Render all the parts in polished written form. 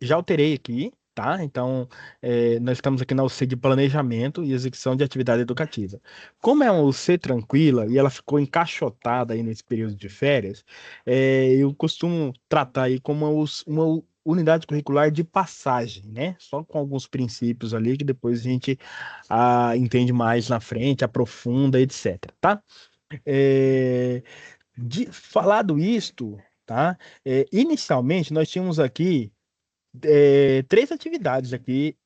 Já alterei aqui, tá? Então, nós estamos aqui na UC de Planejamento e Execução de Atividade Educativa. Como é uma UC tranquila e ela ficou encaixotada aí nesse período de férias, eu costumo tratar aí como uma unidade curricular de passagem, né? Só com alguns princípios ali que depois a gente entende mais na frente, aprofunda, etc, tá? É, falado isto, tá? Inicialmente nós tínhamos aqui três atividades aqui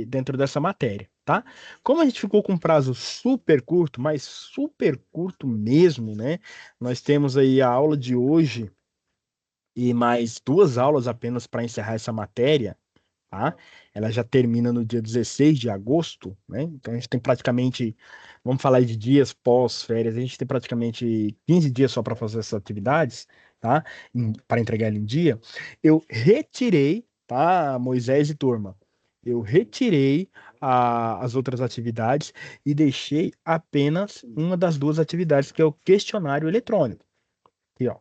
dentro dessa matéria, tá? Como a gente ficou com um prazo super curto, mas super curto mesmo, né? Nós temos aí a aula de hoje e mais duas aulas apenas para encerrar essa matéria, tá? Ela já termina no dia 16 de agosto, né? Então a gente tem praticamente, vamos falar aí de dias pós-férias, a gente tem praticamente 15 dias só para fazer essas atividades, tá? Para entregar ela em dia. Eu retirei, tá, Moisés e turma? Eu retirei as outras atividades e deixei apenas uma das duas atividades, que é o questionário eletrônico. Aqui, ó.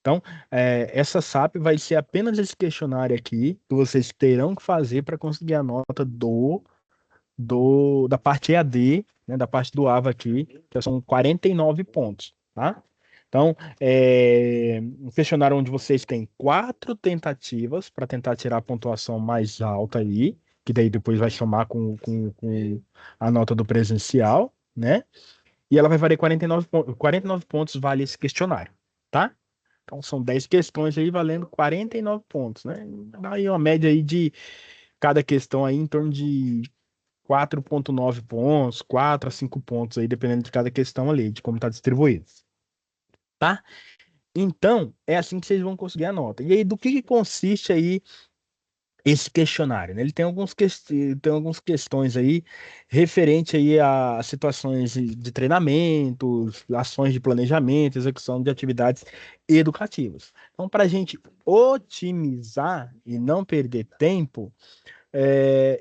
Então, essa SAP vai ser apenas esse questionário aqui que vocês terão que fazer para conseguir a nota da parte EAD, né, da parte do AVA aqui, que são 49 pontos, tá? Então, um questionário onde vocês têm quatro tentativas para tentar tirar a pontuação mais alta aí, que daí depois vai somar com a nota do presencial, né? E ela vai valer 49 pontos vale esse questionário, tá? Então são 10 questões aí valendo 49 pontos, né? Dá aí uma média aí de cada questão aí em torno de 4,9 pontos, 4 a 5 pontos aí, dependendo de cada questão ali, de como está distribuído, tá? Então, é assim que vocês vão conseguir a nota. E aí, do que consiste aí esse questionário, né? Ele tem tem algumas questões aí referente aí a situações de treinamentos, ações de planejamento, execução de atividades educativas. Então, para a gente otimizar e não perder tempo,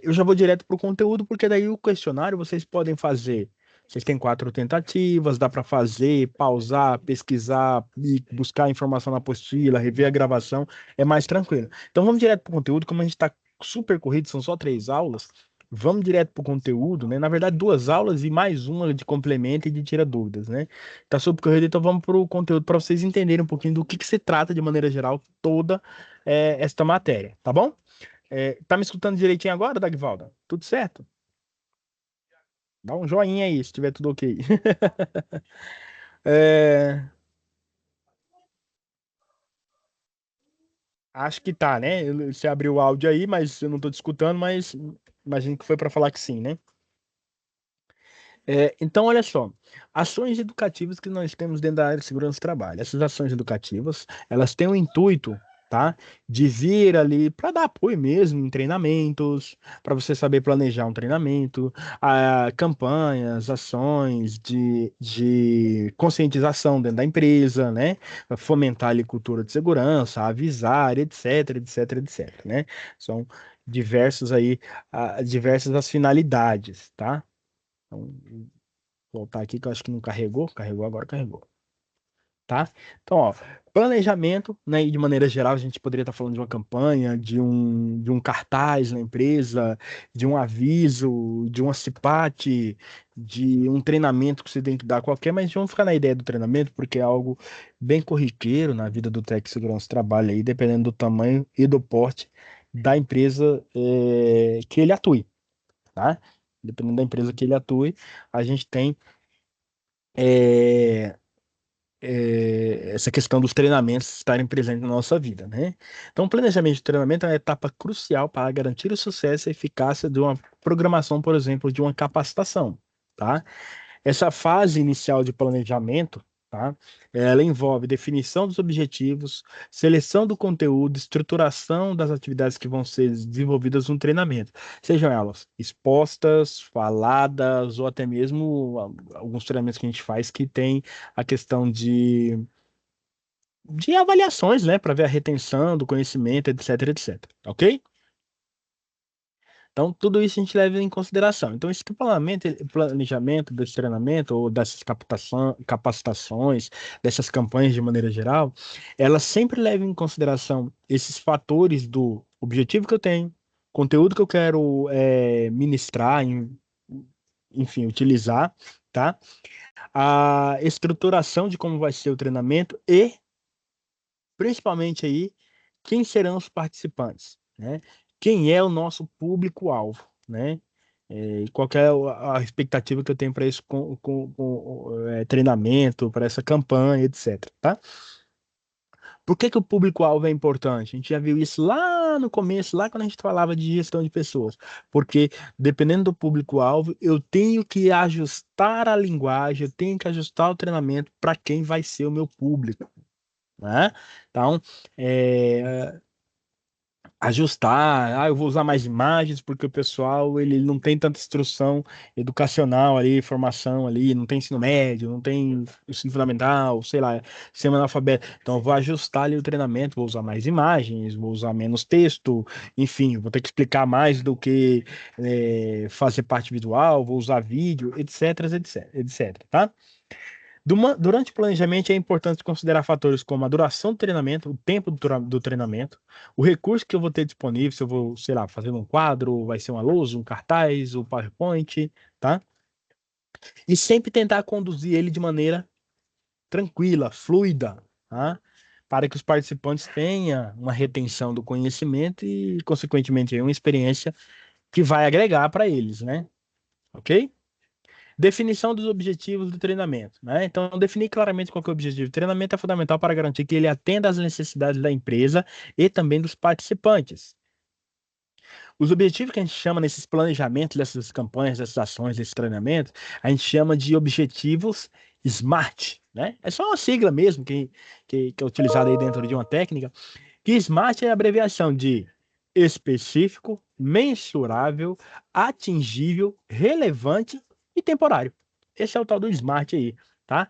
eu já vou direto para o conteúdo, porque daí o questionário vocês podem fazer. Vocês têm quatro tentativas, dá para fazer, pausar, pesquisar e buscar informação na apostila, rever a gravação, é mais tranquilo. Então vamos direto para o conteúdo, como a gente está super corrido, são só três aulas, vamos direto para o conteúdo, né? Na verdade, duas aulas e mais uma de complemento e de tira dúvidas, né? Tá super corrido, então vamos para o conteúdo para vocês entenderem um pouquinho do que se trata de maneira geral toda esta matéria, tá bom? Tá me escutando direitinho agora, Dagvalda? Tudo certo? Dá um joinha aí, se tiver tudo ok. É, acho que tá, né? Você abriu o áudio aí, mas eu não tô te escutando, mas imagino que foi para falar que sim, né? Então, olha só, ações educativas que nós temos dentro da área de segurança do trabalho. Essas ações educativas, elas têm o intuito, tá, de vir ali para dar apoio mesmo em treinamentos, para você saber planejar um treinamento, campanhas, ações de conscientização dentro da empresa, né, fomentar ali cultura de segurança, avisar, etc, etc, etc, né? São diversos aí, diversas as finalidades, tá? Então, voltar aqui que eu acho que não carregou. Carregou agora, carregou. Tá? Então, ó, planejamento, né? E de maneira geral, a gente poderia estar falando de uma campanha, de um cartaz na empresa, de um aviso, de uma CIPAT, de um treinamento que você tem que dar qualquer, mas vamos ficar na ideia do treinamento, porque é algo bem corriqueiro na vida do técnico de segurança do trabalho aí, dependendo do tamanho e do porte da empresa que ele atue, tá? Dependendo da empresa que ele atue, a gente tem é, essa questão dos treinamentos estarem presentes na nossa vida, né? Então, o planejamento de treinamento é uma etapa crucial para garantir o sucesso e eficácia de uma programação, por exemplo, de uma capacitação, tá? Essa fase inicial de planejamento, tá? Ela envolve definição dos objetivos, seleção do conteúdo, estruturação das atividades que vão ser desenvolvidas no treinamento, sejam elas expostas, faladas ou até mesmo alguns treinamentos que a gente faz que tem a questão de avaliações, né, para ver a retenção do conhecimento, etc, etc. Ok? Então, tudo isso a gente leva em consideração. Então, esse planejamento desse treinamento ou dessas capacitações, dessas campanhas de maneira geral, elas sempre levam em consideração esses fatores do objetivo que eu tenho, conteúdo que eu quero ministrar, enfim, utilizar, tá? A estruturação de como vai ser o treinamento e, principalmente aí, quem serão os participantes, né? Quem é o nosso público-alvo, né? E qual que é a expectativa que eu tenho para esse treinamento, para essa campanha, etc, tá? Por que que o público-alvo é importante? A gente já viu isso lá no começo, lá quando a gente falava de gestão de pessoas. Porque dependendo do público-alvo, eu tenho que ajustar a linguagem, eu tenho que ajustar o treinamento para quem vai ser o meu público, né? Então, é, ajustar, eu vou usar mais imagens porque o pessoal ele não tem tanta instrução educacional ali, formação ali, não tem ensino médio, não tem ensino fundamental, sei lá, semi-analfabeto. Então eu vou ajustar ali o treinamento, vou usar mais imagens, vou usar menos texto, enfim, vou ter que explicar mais do que fazer parte visual, vou usar vídeo, etc, etc, etc, tá? Durante o planejamento, é importante considerar fatores como a duração do treinamento, o tempo do treinamento, o recurso que eu vou ter disponível, se eu vou, sei lá, fazer um quadro, vai ser uma lousa, um cartaz, um PowerPoint, tá? E sempre tentar conduzir ele de maneira tranquila, fluida, tá? Para que os participantes tenham uma retenção do conhecimento e, consequentemente, aí, uma experiência que vai agregar para eles, né? Ok? Definição dos objetivos do treinamento, né? Então, definir claramente qual que é o objetivo do treinamento é fundamental para garantir que ele atenda às necessidades da empresa e também dos participantes. Os objetivos que a gente chama nesses planejamentos, dessas campanhas, dessas ações, desses treinamentos, a gente chama de objetivos SMART, né? É só uma sigla mesmo que é utilizada aí dentro de uma técnica, que SMART é a abreviação de específico, mensurável, atingível, relevante e temporário. Esse é o tal do SMART aí, tá?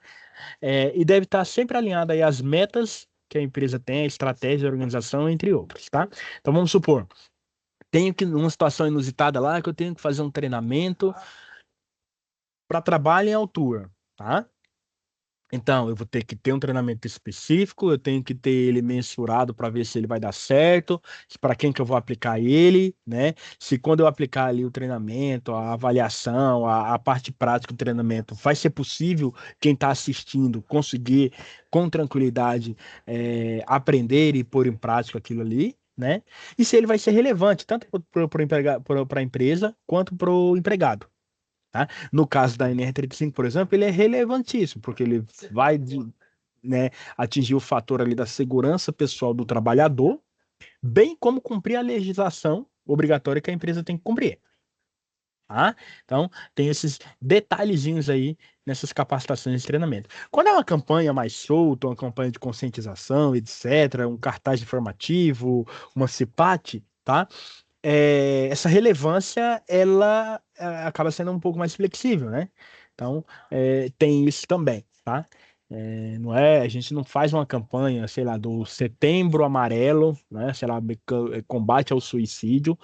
E deve estar sempre alinhado aí às metas que a empresa tem, a estratégia da organização, entre outros, tá? Então vamos supor, tenho que, numa situação inusitada lá, que eu tenho que fazer um treinamento para trabalho em altura, tá? Então, eu vou ter que ter um treinamento específico, eu tenho que ter ele mensurado para ver se ele vai dar certo, para quem que eu vou aplicar ele, né? Se quando eu aplicar ali o treinamento, a avaliação, a parte prática do treinamento, vai ser possível quem está assistindo conseguir com tranquilidade aprender e pôr em prática aquilo ali, né? E se ele vai ser relevante tanto para a empresa quanto para o empregado. Tá? No caso da NR35, por exemplo, ele é relevantíssimo, porque ele vai né, atingir o fator ali da segurança pessoal do trabalhador, bem como cumprir a legislação obrigatória que a empresa tem que cumprir. Tá? Então, tem esses detalhezinhos aí nessas capacitações de treinamento. Quando é uma campanha mais solta, uma campanha de conscientização, etc., um cartaz informativo, uma CIPAT, tá? Essa relevância ela acaba sendo um pouco mais flexível, né? Então, tem isso também, tá? Não é, a gente não faz uma campanha, sei lá, do Setembro Amarelo, né? Sei lá, combate ao suicídio,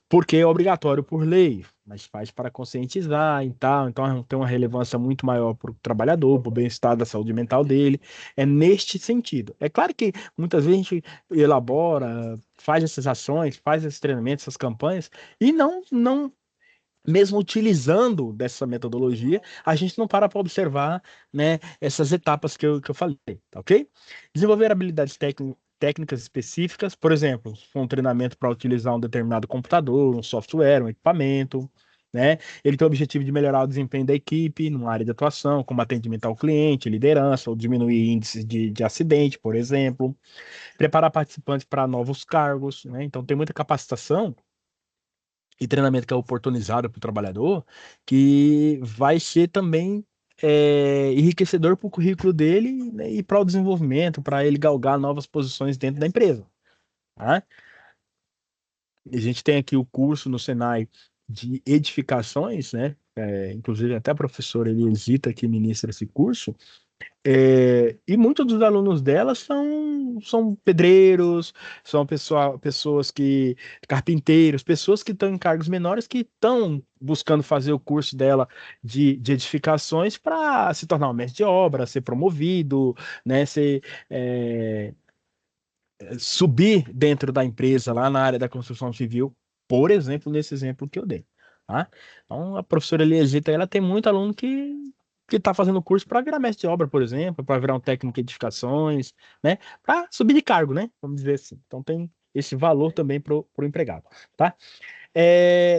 porque é obrigatório por lei, mas faz para conscientizar e tal, então tem uma relevância muito maior para o trabalhador, para o bem-estar da saúde mental dele, é neste sentido. É claro que muitas vezes a gente elabora, faz essas ações, faz esses treinamentos, essas campanhas, e não mesmo utilizando dessa metodologia, a gente não para observar, né, essas etapas que eu falei, tá ok? Desenvolver habilidades técnicas específicas, por exemplo, um treinamento para utilizar um determinado computador, um software, um equipamento, né? Ele tem o objetivo de melhorar o desempenho da equipe numa área de atuação, como atendimento ao cliente, liderança, ou diminuir índices de acidente, por exemplo. Preparar participantes para novos cargos, né? Então, tem muita capacitação e treinamento que é oportunizado para o trabalhador, que vai ser também enriquecedor para o currículo dele, né, e para o desenvolvimento, para ele galgar novas posições dentro da empresa. Tá? A gente tem aqui o curso no Senai de edificações, né? Inclusive até a professora Elisita que ministra esse curso, E muitos dos alunos dela são pedreiros, são pessoas que, carpinteiros, pessoas que estão em cargos menores que estão buscando fazer o curso dela de edificações para se tornar um mestre de obra, ser promovido, né, é, subir dentro da empresa lá na área da construção civil, por exemplo, nesse exemplo que eu dei, tá? Então, a professora Eliesita, ela tem muito aluno que está fazendo curso para virar mestre de obra, por exemplo, para virar um técnico em edificações, né? Para subir de cargo, né? Vamos dizer assim. Então, tem esse valor também para o empregado, tá?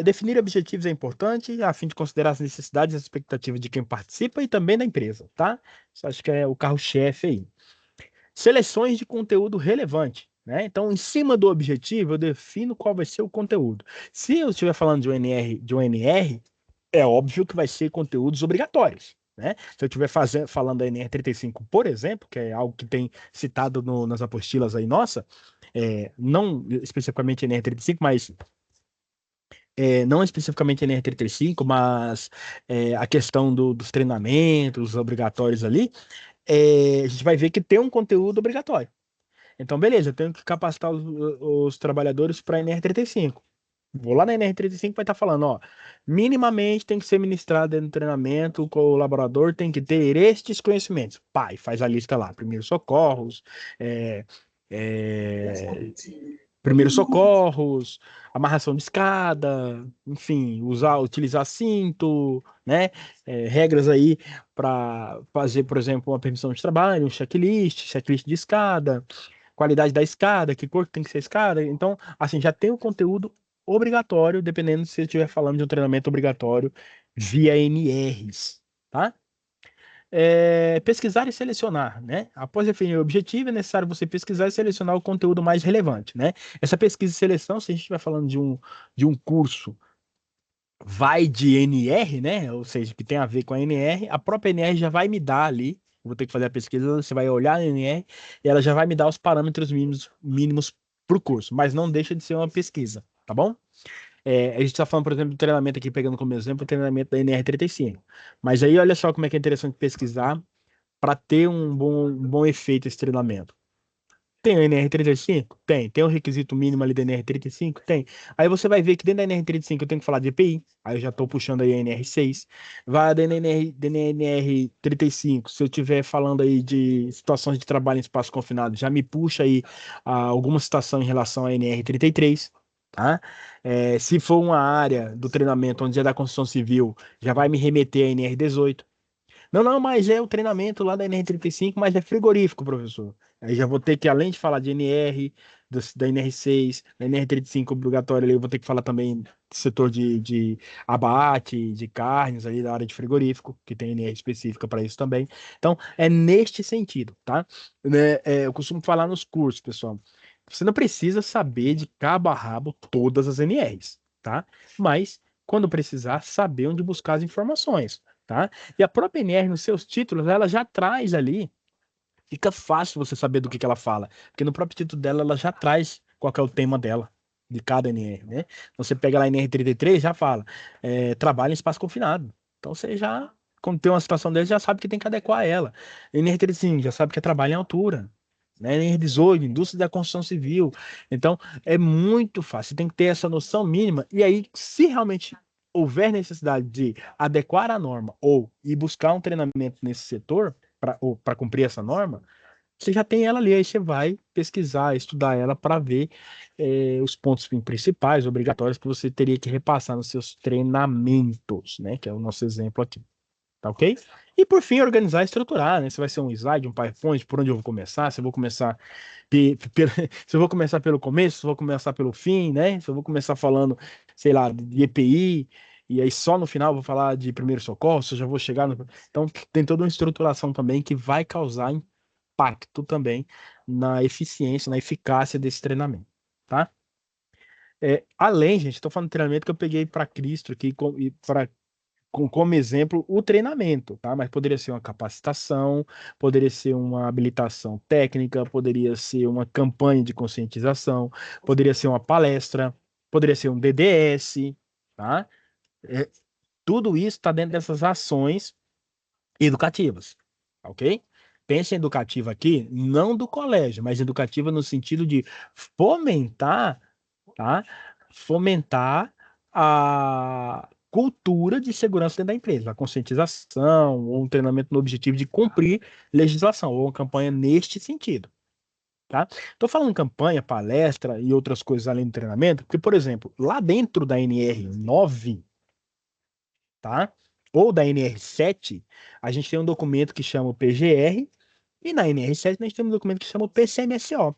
Definir objetivos é importante, a fim de considerar as necessidades e as expectativas de quem participa e também da empresa, tá? Isso acho que é o carro-chefe aí. Seleções de conteúdo relevante, né? Então, em cima do objetivo, eu defino qual vai ser o conteúdo. Se eu estiver falando de um NR, é óbvio que vai ser conteúdos obrigatórios, né? Se eu estiver falando da NR35, por exemplo, que é algo que tem citado nas apostilas aí, nossa, não especificamente NR35, mas não especificamente NR35, mas a questão dos treinamentos obrigatórios ali, a gente vai ver que tem um conteúdo obrigatório. Então, beleza, eu tenho que capacitar os trabalhadores para a NR35. Vou lá na NR35 vai estar falando, ó, minimamente tem que ser ministrado dentro do treinamento, o colaborador tem que ter estes conhecimentos. Pai, faz a lista lá, primeiros socorros, é, é, primeiros socorros, amarração de escada, enfim, utilizar cinto, né? Regras aí para fazer, por exemplo, uma permissão de trabalho, um checklist de escada, qualidade da escada, que cor que tem que ser a escada. Então, assim, já tem o conteúdo obrigatório, dependendo se você estiver falando de um treinamento obrigatório via NRs, tá? Pesquisar e selecionar, né? Após definir o objetivo, é necessário você pesquisar e selecionar o conteúdo mais relevante, né? Essa pesquisa e seleção, se a gente estiver falando de um curso, vai de NR, né? Ou seja, que tem a ver com a NR, a própria NR já vai me dar ali, vou ter que fazer a pesquisa, você vai olhar a NR e ela já vai me dar os parâmetros mínimos para o curso, mas não deixa de ser uma pesquisa, tá bom? A gente está falando, por exemplo, do treinamento aqui, pegando como exemplo o treinamento da NR35. Mas aí, olha só como é que é interessante pesquisar para ter um bom efeito esse treinamento. Tem o NR35? Tem. Tem o requisito mínimo ali da NR35? Tem. Aí você vai ver que dentro da NR35 eu tenho que falar de EPI. Aí eu já estou puxando aí a NR6. Vai da NR35. Se eu estiver falando aí de situações de trabalho em espaço confinado, já me puxa aí alguma situação em relação à NR33. Tá? Se for uma área do treinamento onde é da construção civil, já vai me remeter a NR18. Não, não, mas é o treinamento lá da NR35, mas é frigorífico, professor. Aí já vou ter que, além de falar de NR, da NR6, da NR35 obrigatório, ali, eu vou ter que falar também do setor de abate, de carnes ali da área de frigorífico, que tem NR específica para isso também. Então, é neste sentido, tá? Né, eu costumo falar nos cursos, pessoal. Você não precisa saber de cabo a rabo todas as NRs, tá? Mas, quando precisar, saber onde buscar as informações, tá? E a própria NR, nos seus títulos, ela já traz ali, fica fácil você saber do que ela fala, porque no próprio título dela, ela já traz qual que é o tema dela, de cada NR, né? Então, você pega lá a NR33, já fala, trabalho em espaço confinado. Então, você já, quando tem uma situação dessa, já sabe que tem que adequar ela. NR35, já sabe que é trabalho em altura. Né? NR18, indústria da construção civil. Então, é muito fácil, você tem que ter essa noção mínima, e aí, se realmente houver necessidade de adequar a norma ou ir buscar um treinamento nesse setor para cumprir essa norma, você já tem ela ali, aí você vai pesquisar, estudar ela para ver os pontos principais, obrigatórios que você teria que repassar nos seus treinamentos, né? Que é o nosso exemplo aqui. Tá ok? E por fim, organizar e estruturar, né? Se vai ser um slide, um PowerPoint, por onde eu vou começar, se eu vou começar se eu vou começar pelo começo, se eu vou começar pelo fim, né? Se eu vou começar falando, sei lá, de EPI, e aí só no final eu vou falar de primeiro socorro, se eu já vou chegar no. Então, tem toda uma estruturação também que vai causar impacto também na eficiência, na eficácia desse treinamento, tá? Além, gente, estou falando de treinamento que eu peguei para Cristo aqui, para como exemplo o treinamento, tá? Mas poderia ser uma capacitação, poderia ser uma habilitação técnica, poderia ser uma campanha de conscientização, poderia ser uma palestra, poderia ser um DDS, tá? É, tudo isso está dentro dessas ações educativas, ok? pensa em educativa aqui, não do colégio, mas educativa no sentido de fomentar, tá? Fomentar a cultura de segurança dentro da empresa, a conscientização, ou um treinamento no objetivo de cumprir legislação, ou uma campanha neste sentido, tá? Estou falando campanha, palestra e outras coisas além do treinamento, porque, por exemplo, lá dentro da NR9, tá? Ou da NR7, a gente tem um documento que chama o PGR, e na NR7 nós temos um documento que chama o PCMSO.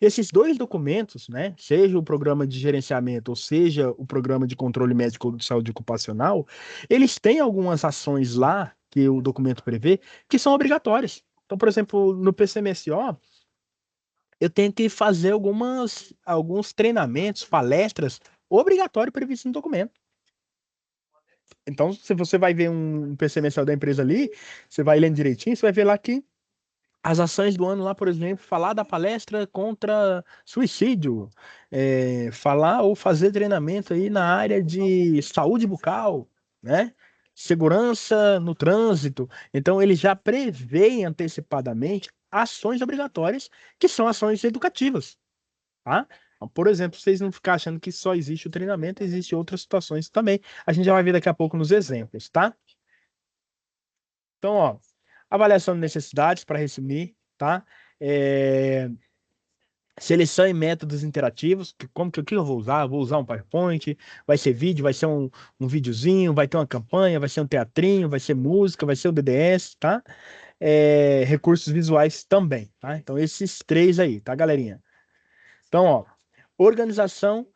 Esses dois documentos, né, seja o programa de gerenciamento ou seja o programa de controle médico de saúde ocupacional, eles têm algumas ações lá que o documento prevê que são obrigatórias. Então, por exemplo, no PCMSO, eu tenho que fazer alguns treinamentos, palestras obrigatórios previstos no documento. Então, se você vai ver um PC mensal da empresa ali, você vai lendo direitinho, você vai ver lá que as ações do ano lá, por exemplo, falar da palestra contra suicídio, falar ou fazer treinamento aí na área de saúde bucal, né? Segurança no trânsito. Então, ele já prevê antecipadamente ações obrigatórias, que são ações educativas, tá? Por exemplo, vocês não ficar achando que só existe o treinamento, existe outras situações também. A gente já vai ver daqui a pouco nos exemplos, tá? Então, ó, avaliação de necessidades, para resumir, tá? É, Seleção e métodos interativos, que eu vou usar? Eu vou usar um PowerPoint, vai ser vídeo, vai ser um videozinho, vai ter uma campanha, vai ser um teatrinho, vai ser música, vai ser o DDS, tá? Recursos visuais também, tá? Então, esses três aí, tá, galerinha? Então, ó, organização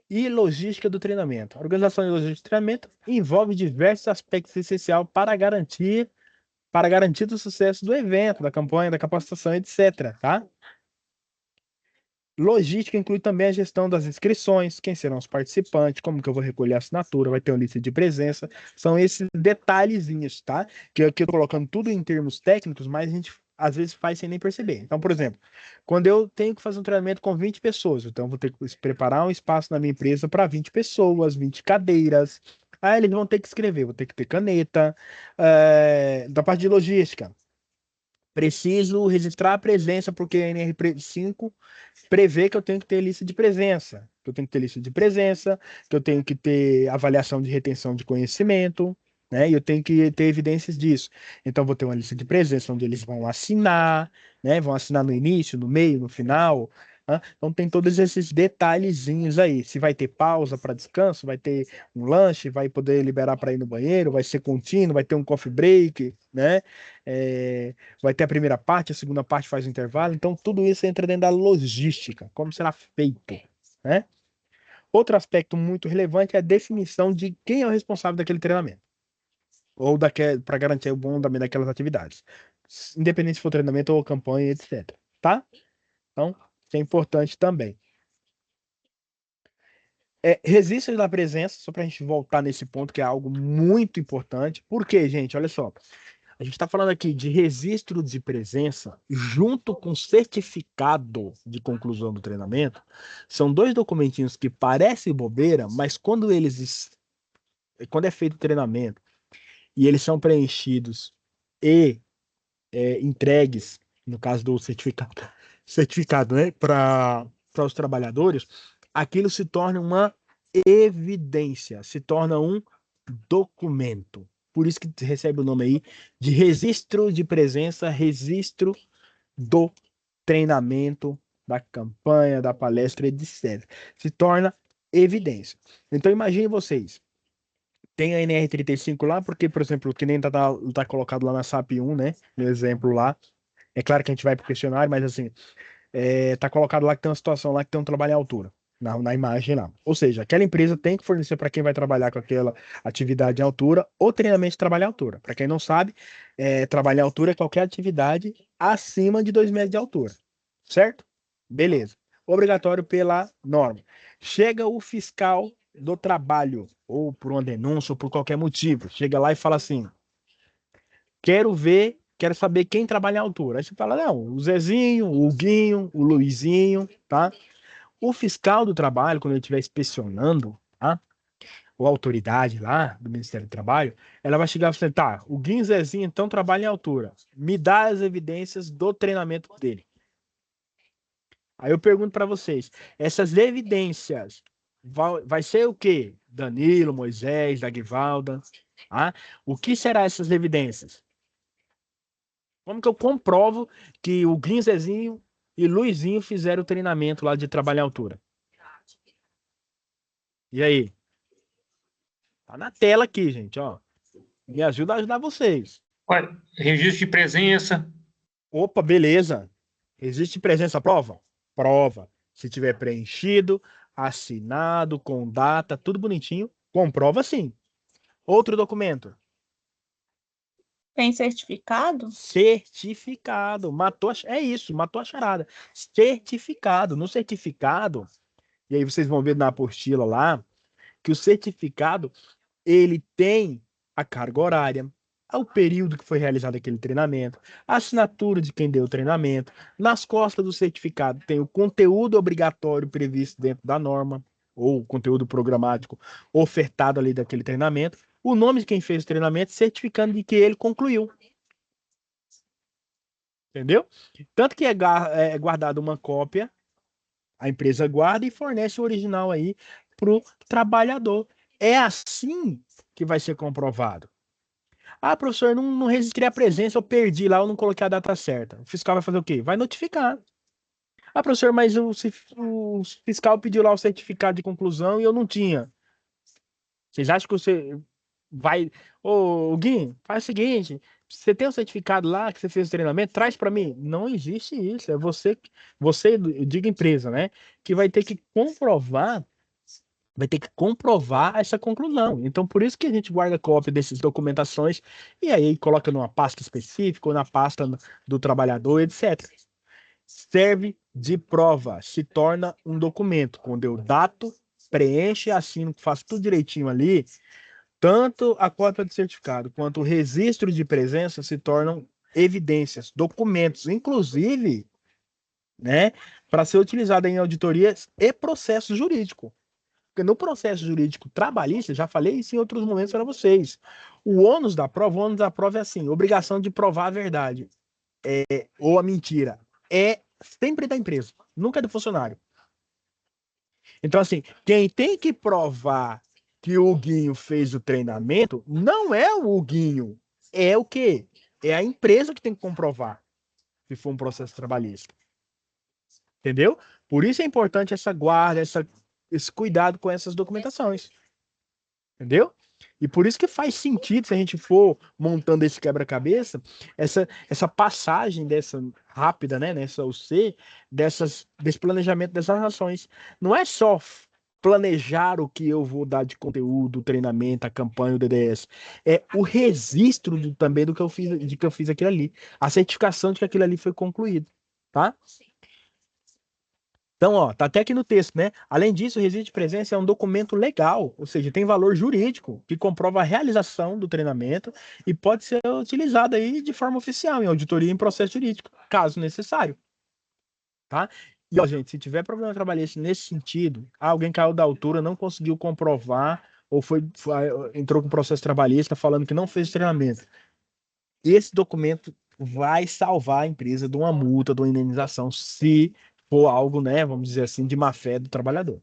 e logística do treinamento. A organização e logística do treinamento envolve diversos aspectos essenciais para garantir o sucesso do evento, da campanha, da capacitação, etc, tá? Logística inclui também a gestão das inscrições, quem serão os participantes, como que eu vou recolher a assinatura, vai ter uma lista de presença. São esses detalhezinhos, tá? Que aqui eu tô colocando tudo em termos técnicos, mas a gente às vezes faz sem nem perceber. Então, por exemplo, quando eu tenho que fazer um treinamento com 20 pessoas, então eu vou ter que preparar um espaço na minha empresa para 20 pessoas, 20 cadeiras. Aí eles vão ter que escrever, vou ter que ter caneta. Da parte de logística. Preciso registrar a presença, porque a NR5 prevê que eu tenho que ter lista de presença, que eu tenho que ter lista de presença, que eu tenho que ter avaliação de retenção de conhecimento, né? E eu tenho que ter evidências disso. Então, vou ter uma lista de presença onde eles vão assinar, né? Vão assinar no início, no meio, no final. Tá? Então, tem todos esses detalhezinhos aí. Se vai ter pausa para descanso, vai ter um lanche, vai poder liberar para ir no banheiro, vai ser contínuo, vai ter um coffee break, né? É, vai ter a primeira parte, a segunda parte faz o intervalo. Então, tudo isso entra dentro da logística, como será feito, né? Outro aspecto muito relevante é a definição de quem é o responsável daquele treinamento, ou para garantir o bom andamento daquelas atividades, independente se for treinamento ou campanha, etc. Tá? Então, isso é importante também. Registro da presença, só para a gente voltar nesse ponto, que é algo muito importante. Por quê, gente? Olha só. A gente está falando aqui de registro de presença junto com certificado de conclusão do treinamento. São dois documentinhos que parecem bobeira, mas quando é feito o treinamento e eles são preenchidos e entregues, no caso do certificado, né, para os trabalhadores, aquilo se torna uma evidência, se torna um documento. Por isso que recebe o nome aí de registro de presença, registro do treinamento, da campanha, da palestra, etc. Se torna evidência. Então imagine vocês, tem a NR35 lá, porque, por exemplo, que nem tá colocado lá na SAP 1, né? No exemplo lá. É claro que a gente vai para o questionário, mas assim, tá colocado lá que tem uma situação lá que tem um trabalho em altura, na imagem lá. Ou seja, aquela empresa tem que fornecer para quem vai trabalhar com aquela atividade em altura ou treinamento de trabalho em altura. Para quem não sabe, trabalho em altura é qualquer atividade acima de 2 metros de altura, certo? Beleza. Obrigatório pela norma. Chega o fiscal do trabalho, ou por uma denúncia, ou por qualquer motivo, chega lá e fala assim: quero saber quem trabalha em altura. Aí você fala, não, o Zezinho, o Huguinho, o Luizinho, tá? O fiscal do trabalho, quando ele estiver inspecionando, tá? ou autoridade lá do Ministério do Trabalho, ela vai chegar e falar, tá, o Guinho Zezinho então trabalha em altura. Me dá as evidências do treinamento dele. Aí eu pergunto para vocês, essas evidências vai ser o quê? Danilo, Moisés, Dagvalda, ah? O que será essas evidências? Como que eu comprovo que o Guinho Zezinho e Luizinho fizeram o treinamento lá de trabalho em altura? E aí? Tá na tela aqui, gente, ó. Me ajuda a ajudar vocês. Olha, registro de presença. Opa, beleza. Existe presença prova? Prova. Se tiver preenchido, assinado, com data, tudo bonitinho, comprova sim. Outro documento. Tem certificado? Certificado. É isso, matou a charada. Certificado. No certificado, e aí vocês vão ver na apostila lá, que o certificado, ele tem a carga horária, o período que foi realizado aquele treinamento, a assinatura de quem deu o treinamento. Nas costas do certificado tem o conteúdo obrigatório previsto dentro da norma, ou o conteúdo programático ofertado ali daquele treinamento, o nome de quem fez o treinamento, certificando de que ele concluiu. Entendeu? Tanto que é guardada uma cópia, a empresa guarda e fornece o original aí para o trabalhador. É assim que vai ser comprovado. Ah, professor, não registrei a presença, eu perdi lá, eu não coloquei a data certa. O fiscal vai fazer o quê? Vai notificar. Ah, professor, mas o fiscal pediu lá o certificado de conclusão e eu não tinha. Vocês acham que você vai. Ô, Gui, faz o seguinte: você tem o certificado lá que você fez o treinamento, traz para mim. Não existe isso. É você, eu digo empresa, né? Que vai ter que comprovar essa conclusão. Então, por isso que a gente guarda cópia dessas documentações e aí coloca numa pasta específica ou na pasta do trabalhador, etc. Serve de prova, se torna um documento. Quando eu dato, preenche, assino, faço tudo direitinho ali, tanto a cópia do certificado quanto o registro de presença se tornam evidências, documentos, inclusive, né, para ser utilizado em auditorias e processo jurídico. Porque no processo jurídico trabalhista, já falei isso em outros momentos para vocês. O ônus da prova é assim: obrigação de provar a verdade ou a mentira. É sempre da empresa, nunca é do funcionário. Então, assim, quem tem que provar que o Guinho fez o treinamento não é o Guinho, é o quê? É a empresa que tem que comprovar se for um processo trabalhista. Entendeu? Por isso é importante essa guarda, esse cuidado com essas documentações. Entendeu? E por isso que faz sentido, se a gente for montando esse quebra-cabeça, essa passagem dessa rápida, né, nessa UC, desse planejamento dessas ações. Não é só planejar o que eu vou dar de conteúdo, o treinamento, a campanha, o DDS. É o registro também do que eu fiz, de que eu fiz aquilo ali. A certificação de que aquilo ali foi concluído. Tá? Então, ó, tá até aqui no texto, né? Além disso, o registro de presença é um documento legal, ou seja, tem valor jurídico que comprova a realização do treinamento e pode ser utilizado aí de forma oficial em auditoria e em processo jurídico, caso necessário, tá? E, ó, gente, se tiver problema trabalhista nesse sentido, alguém caiu da altura, não conseguiu comprovar ou entrou com processo trabalhista falando que não fez treinamento. Esse documento vai salvar a empresa de uma multa, de uma indenização, se for algo, né, vamos dizer assim, de má fé do trabalhador,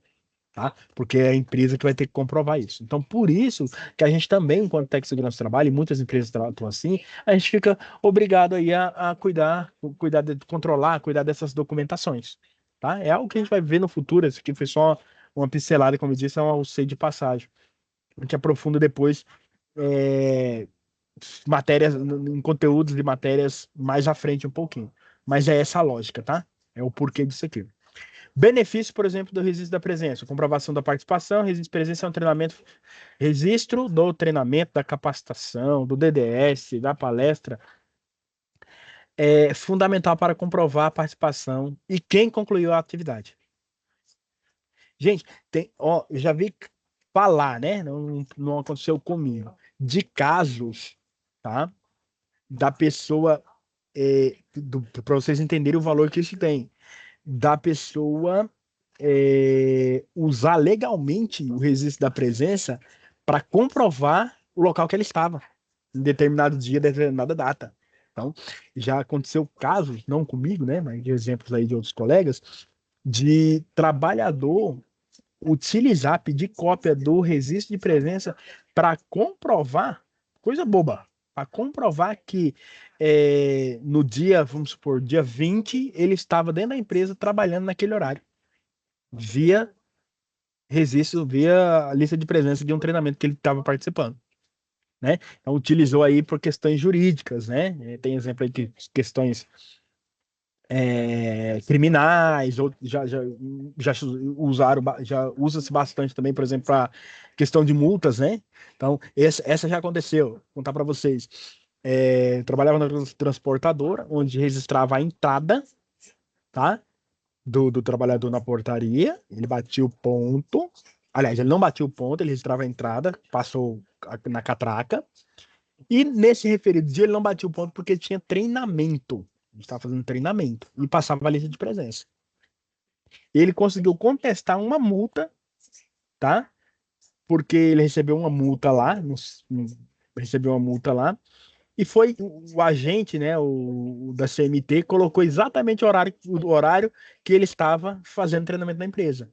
tá? Porque é a empresa que vai ter que comprovar isso. Então, por isso que a gente também, enquanto técnico de segurança do trabalho, e muitas empresas tratam assim, a gente fica obrigado aí a cuidar de controlar, cuidar dessas documentações, tá? É algo que a gente vai ver no futuro. Isso aqui foi só uma pincelada, como eu disse, é um auxílio de passagem. A gente aprofunda depois é, matérias, em conteúdos de matérias mais à frente um pouquinho. Mas é essa a lógica, tá? É o porquê disso aqui. Benefício, por exemplo, do registro da presença, comprovação da participação, registro de presença é um treinamento, registro do treinamento, da capacitação, do DDS, da palestra, é fundamental para comprovar a participação e quem concluiu a atividade. Gente, ó, eu já vi falar, né? Não aconteceu comigo, de casos, tá? Da pessoa, para vocês entenderem o valor que isso tem, da pessoa usar legalmente o registro da presença para comprovar o local que ele estava, em determinado dia, determinada data. Então, já aconteceu casos, não comigo, né, mas de exemplos aí de outros colegas, de trabalhador utilizar, pedir cópia do registro de presença para comprovar, coisa boba, para comprovar que no dia, vamos supor, dia 20, ele estava dentro da empresa trabalhando naquele horário, via registro, via a lista de presença de um treinamento que ele estava participando. Né? Então, utilizou aí por questões jurídicas, né? Tem exemplo aí de questões criminais, ou já usaram, já usa-se bastante também, por exemplo, para questão de multas, né? Então, essa já aconteceu. Vou contar para vocês. Trabalhava na transportadora, onde registrava a entrada, tá? Do trabalhador na portaria, ele batia o ponto. Aliás, ele não batia o ponto, ele registrava a entrada, passou na catraca. E nesse referido dia ele não batia o ponto porque ele tinha treinamento. A gente estava fazendo treinamento e passava a lista de presença. Ele conseguiu contestar uma multa, tá? Porque ele recebeu uma multa lá, recebeu uma multa lá, e foi o agente, né, o da CMT, colocou exatamente o horário que ele estava fazendo treinamento na empresa.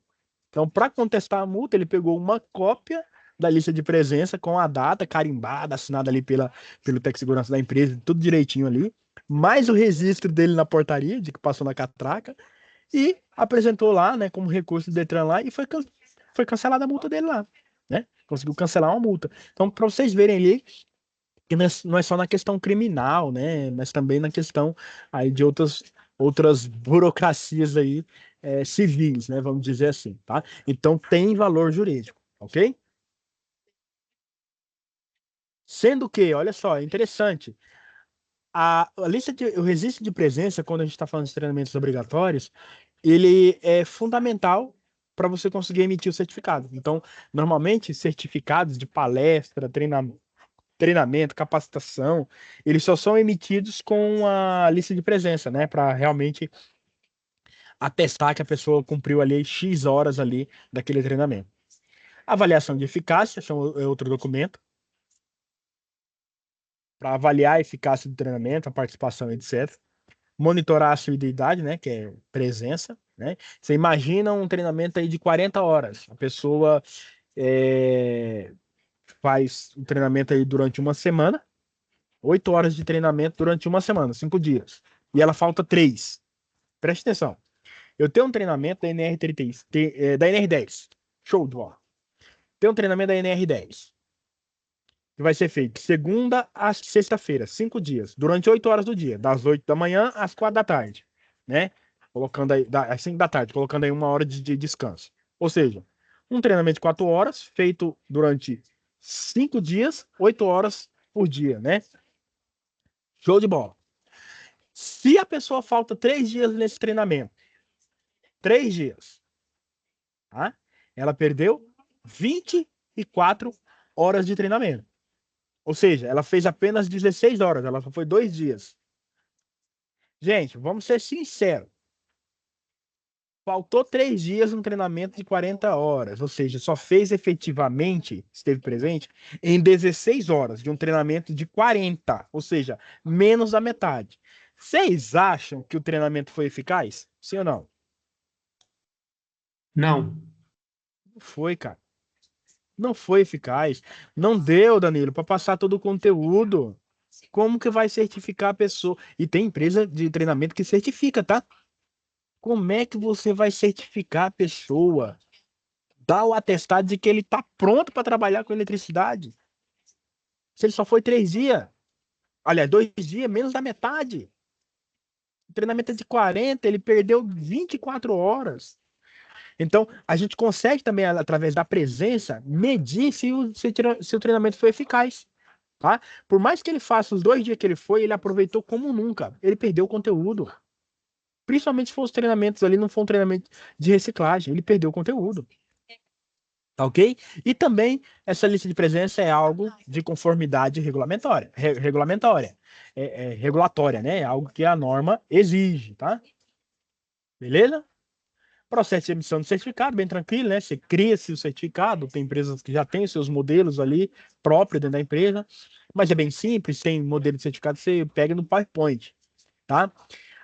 Então, para contestar a multa, ele pegou uma cópia da lista de presença com a data carimbada, assinada ali pelo técnico de segurança da empresa, tudo direitinho ali, mais o registro dele na portaria, de que passou na catraca, e apresentou lá, né, como recurso do Detran lá, e foi cancelada a multa dele lá, né? Conseguiu cancelar uma multa. Então, para vocês verem ali, que não é só na questão criminal, né, mas também na questão aí de outras burocracias aí civis, né, vamos dizer assim, tá? Então tem valor jurídico, ok? Sendo que, olha só, é interessante, o registro de presença, quando a gente está falando de treinamentos obrigatórios, ele é fundamental para você conseguir emitir o certificado. Então, normalmente, certificados de palestra, treinamento, capacitação, eles só são emitidos com a lista de presença, né? Para realmente atestar que a pessoa cumpriu ali X horas ali daquele treinamento. Avaliação de eficácia é outro documento para avaliar a eficácia do treinamento, a participação, etc. Monitorar a assiduidade, né? Que é presença, né? Você imagina um treinamento aí de 40 horas. A pessoa faz o treinamento aí durante uma semana, 8 horas de treinamento durante uma semana, 5 dias. E ela falta 3. Preste atenção. Eu tenho um treinamento da NR30, da NR10. Show de bola. Tem um treinamento da NR10. Que vai ser feito segunda a sexta-feira, 5 dias, durante 8 horas do dia, das 8 da manhã às 4 da tarde, né? Colocando aí, às 5 da tarde, colocando aí 1 hora de descanso. Ou seja, um treinamento de 4 horas, feito durante 5 dias, 8 horas por dia, né? Show de bola. Se a pessoa falta 3 dias nesse treinamento, 3 dias, tá? Ela perdeu 24 horas de treinamento. Ou seja, ela fez apenas 16 horas, ela só foi 2 dias. Gente, vamos ser sinceros. Faltou 3 dias no treinamento de 40 horas, ou seja, só fez efetivamente, esteve presente, em 16 horas de um treinamento de 40, ou seja, menos da metade. Vocês acham que o treinamento foi eficaz? Sim ou não? Não. Não foi, cara. Não foi eficaz. Não deu, Danilo, para passar todo o conteúdo. Como que vai certificar a pessoa? E tem empresa de treinamento que certifica, tá? Como é que você vai certificar a pessoa? Dá o atestado de que ele está pronto para trabalhar com eletricidade. Se ele só foi 3 dias, aliás, 2 dias, menos da metade. O treinamento é de 40, ele perdeu 24 horas. Então, a gente consegue também, através da presença, medir se o treinamento foi eficaz. Tá? Por mais que ele faça os 2 dias que ele foi, ele aproveitou como nunca. Ele perdeu o conteúdo. Principalmente se for os treinamentos ali, não for um treinamento de reciclagem, ele perdeu o conteúdo. Tá ok? E também essa lista de presença é algo de conformidade regulamentória, regulatória, né? É algo que a norma exige, tá? Beleza? Processo de emissão de certificado, bem tranquilo, né? Você cria-se o certificado, tem empresas que já têm os seus modelos ali próprios dentro da empresa, mas é bem simples, tem modelo de certificado, você pega no PowerPoint, tá?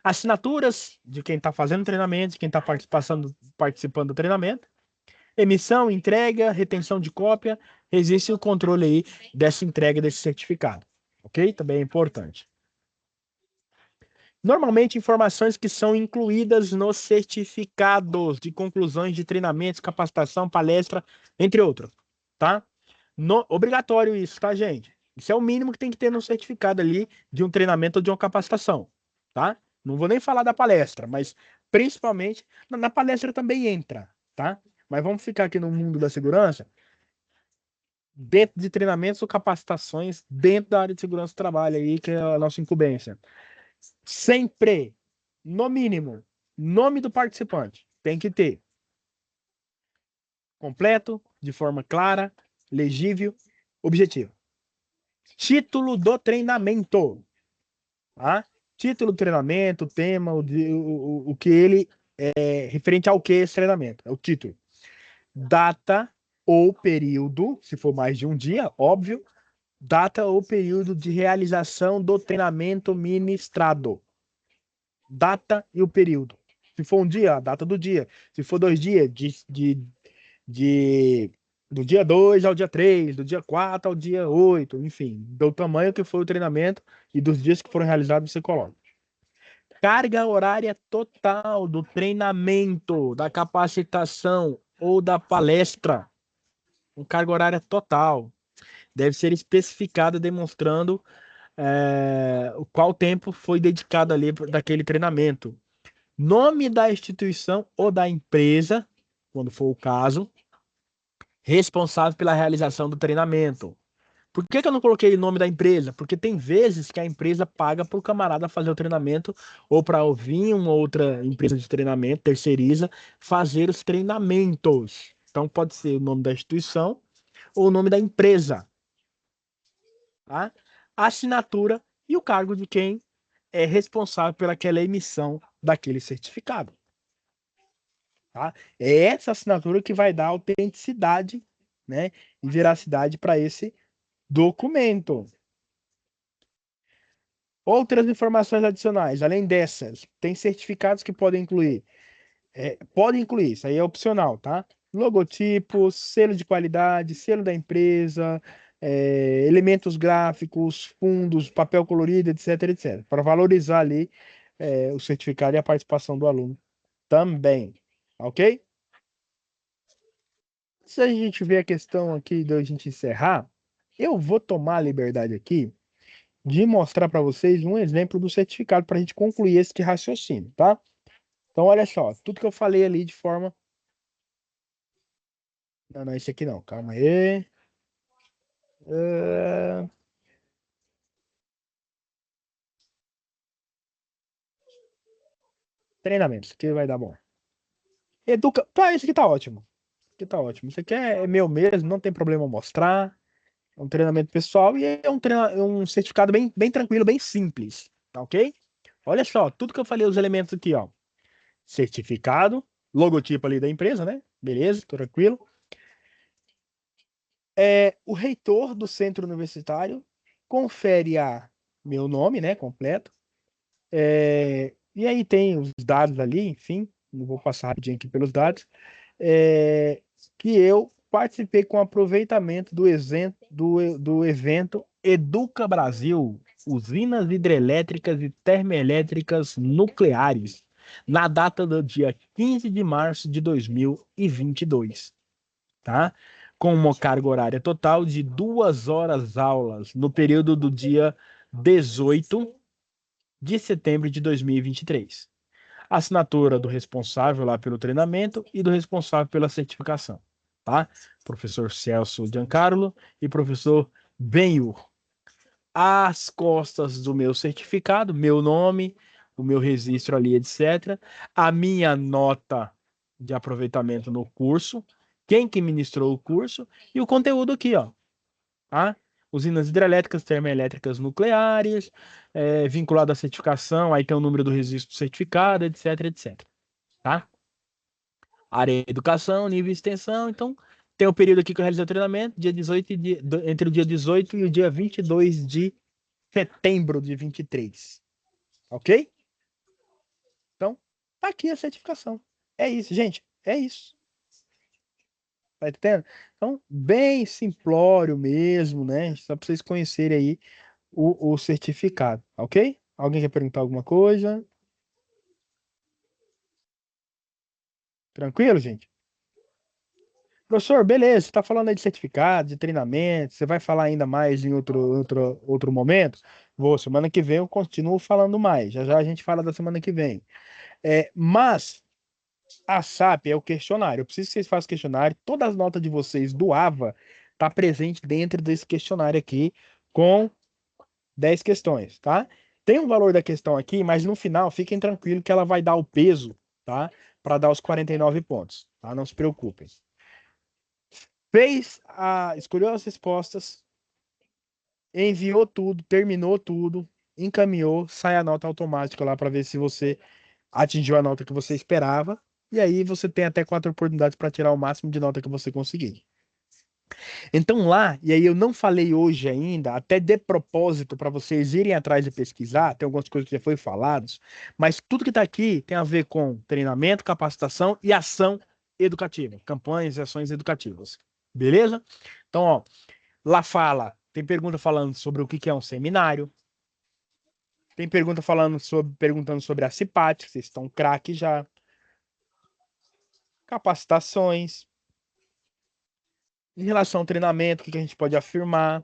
Assinaturas de quem está fazendo treinamento, de quem está participando do treinamento, emissão, entrega, retenção de cópia, existe o controle aí dessa entrega desse certificado, ok? Também é importante. Normalmente, informações que são incluídas nos certificados de conclusões de treinamentos, capacitação, palestra, entre outros, tá? Obrigatório isso, tá, gente? Isso é o mínimo que tem que ter no certificado ali de um treinamento ou de uma capacitação, tá? Não vou nem falar da palestra, mas principalmente na palestra também entra, tá? Mas vamos ficar aqui no mundo da segurança, dentro de treinamentos ou capacitações dentro da área de segurança do trabalho aí, que é a nossa incumbência. Sempre, no mínimo, nome do participante. Tem que ter completo, de forma clara, legível, objetivo. Título do treinamento. Tá? Título do treinamento, tema, o que ele é referente ao que esse treinamento. É o título. Data ou período, se for mais de um dia, óbvio. Data ou período de realização do treinamento ministrado. Data e o período. Se for um dia, a data do dia. Se for 2 dias, do dia 2 ao dia 3, do dia 4 ao dia 8, enfim, do tamanho que foi o treinamento e dos dias que foram realizados, você coloca. Carga horária total do treinamento, da capacitação ou da palestra. Carga horária total. Deve ser especificada demonstrando qual tempo foi dedicado ali daquele treinamento. Nome da instituição ou da empresa, quando for o caso, responsável pela realização do treinamento. Por que eu não coloquei o nome da empresa? Porque tem vezes que a empresa paga para o camarada fazer o treinamento ou para ouvir uma outra empresa de treinamento, terceiriza, fazer os treinamentos. Então pode ser o nome da instituição ou o nome da empresa. Tá? A assinatura e o cargo de quem é responsável pelaquela emissão daquele certificado. Tá? É essa assinatura que vai dar autenticidade, né, e veracidade para esse documento. Outras informações adicionais, além dessas, tem certificados que podem incluir. Podem incluir, isso aí é opcional, tá? Logotipo, selo de qualidade, selo da empresa, elementos gráficos, fundos, papel colorido, etc, etc. Para valorizar ali o certificado e a participação do aluno também. Ok? Se a gente ver a questão aqui de a gente encerrar, eu vou tomar a liberdade aqui de mostrar para vocês um exemplo do certificado para a gente concluir esse raciocínio, tá? Então, olha só, tudo que eu falei ali de forma... Não, não, esse aqui não, calma aí. Treinamento, isso aqui vai dar bom. Educa... Tá, esse aqui tá ótimo. Esse aqui tá ótimo. Isso aqui é meu mesmo, não tem problema mostrar. É um treinamento pessoal e é um certificado bem tranquilo, bem simples, tá ok? Olha só, tudo que eu falei, os elementos aqui, ó. Certificado, logotipo ali da empresa, né? Beleza, tô tranquilo. O reitor do centro universitário confere meu nome, né, completo. E aí tem os dados ali, enfim, não vou passar rapidinho aqui pelos dados, que eu participei com aproveitamento do evento Educa Brasil, usinas hidrelétricas e termoelétricas nucleares, na data do dia 15 de março de 2022, tá? Com uma carga horária total de 2 horas aulas no período do dia 18 de setembro de 2023. Assinatura do responsável lá pelo treinamento e do responsável pela certificação, tá? Professor Celso Giancarlo e professor Benhur. Às costas do meu certificado, meu nome, o meu registro ali, etc. A minha nota de aproveitamento no curso, quem que ministrou o curso e o conteúdo aqui, ó. Tá? Usinas hidrelétricas, termoelétricas nucleares, vinculado à certificação, aí tem o número do registro certificado, etc, etc. Tá? área educação, nível extensão. Então, tem o período aqui que eu realizei o treinamento, entre o dia 18 e o dia 22 de setembro de 23. Ok? Então, tá aqui a certificação. É isso, gente. É isso. Tá entendendo? Então, bem simplório mesmo, né? Só para vocês conhecerem aí o certificado, ok? Alguém quer perguntar alguma coisa? Tranquilo, gente? Professor, beleza, você está falando aí de certificado, de treinamento, você vai falar ainda mais em outro momento? Vou, semana que vem eu continuo falando mais, já já a gente fala da semana que vem. Mas a SAP é o questionário, eu preciso que vocês façam questionário, todas as notas de vocês do AVA tá presente dentro desse questionário aqui, com 10 questões, tá? Tem um valor da questão aqui, mas no final, fiquem tranquilos que ela vai dar o peso, tá? Para dar os 49 pontos, tá? Não se preocupem. Escolheu as respostas, enviou tudo, terminou tudo, encaminhou, sai a nota automática lá para ver se você atingiu a nota que você esperava. E aí você tem até 4 oportunidades para tirar o máximo de nota que você conseguir. Então lá, e aí eu não falei hoje ainda, até de propósito para vocês irem atrás de pesquisar, tem algumas coisas que já foi faladas, mas tudo que está aqui tem a ver com treinamento, capacitação e ação educativa, campanhas e ações educativas. Beleza? Então, ó, lá tem pergunta falando sobre o que é um seminário, tem pergunta perguntando sobre a CIPAT, que vocês estão craque já, capacitações, em relação ao treinamento, o que a gente pode afirmar,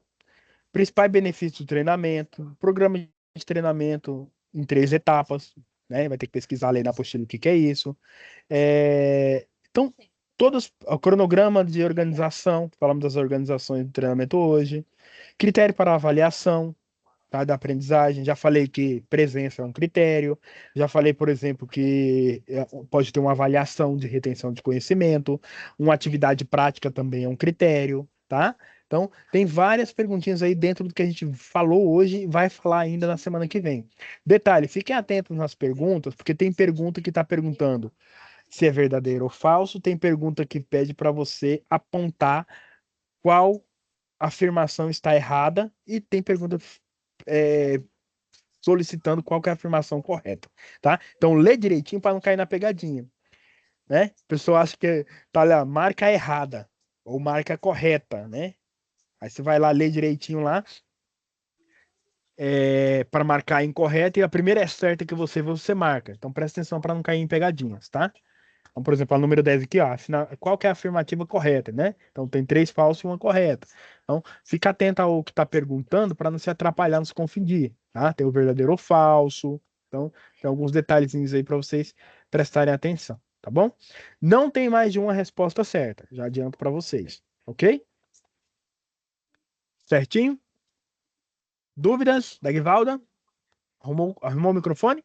principais benefícios do treinamento, programa de treinamento em 3 etapas, né? Vai ter que pesquisar ali na apostila o que é isso. Então, o cronograma de organização, falamos das organizações do treinamento hoje, critério para avaliação, tá, da aprendizagem. Já falei que presença é um critério. Já falei, por exemplo, que pode ter uma avaliação de retenção de conhecimento. Uma atividade prática também é um critério, tá? Então, tem várias perguntinhas aí dentro do que a gente falou hoje e vai falar ainda na semana que vem. Detalhe, fiquem atentos nas perguntas, porque tem pergunta que está perguntando se é verdadeiro ou falso, tem pergunta que pede para você apontar qual afirmação está errada e tem pergunta é, solicitando qual que é a afirmação correta, tá? Então lê direitinho para não cair na pegadinha, né? A pessoa acha que tá lá, marca errada ou marca correta, né? Aí você vai lá ler direitinho lá para marcar a incorreta e a primeira é certa que você marca. Então presta atenção para não cair em pegadinhas, tá? Então, por exemplo, a número 10 aqui, ó, qual que é a afirmativa correta, né? Então tem 3 falsas e uma correta. Então, fica atento ao que está perguntando para não se atrapalhar, não se confundir, tá? Tem o verdadeiro ou falso. Então, tem alguns detalhezinhos aí para vocês prestarem atenção, tá bom? Não tem mais de uma resposta certa, já adianto para vocês, ok? Certinho? Dúvidas, Dagvalda? Arrumou o microfone?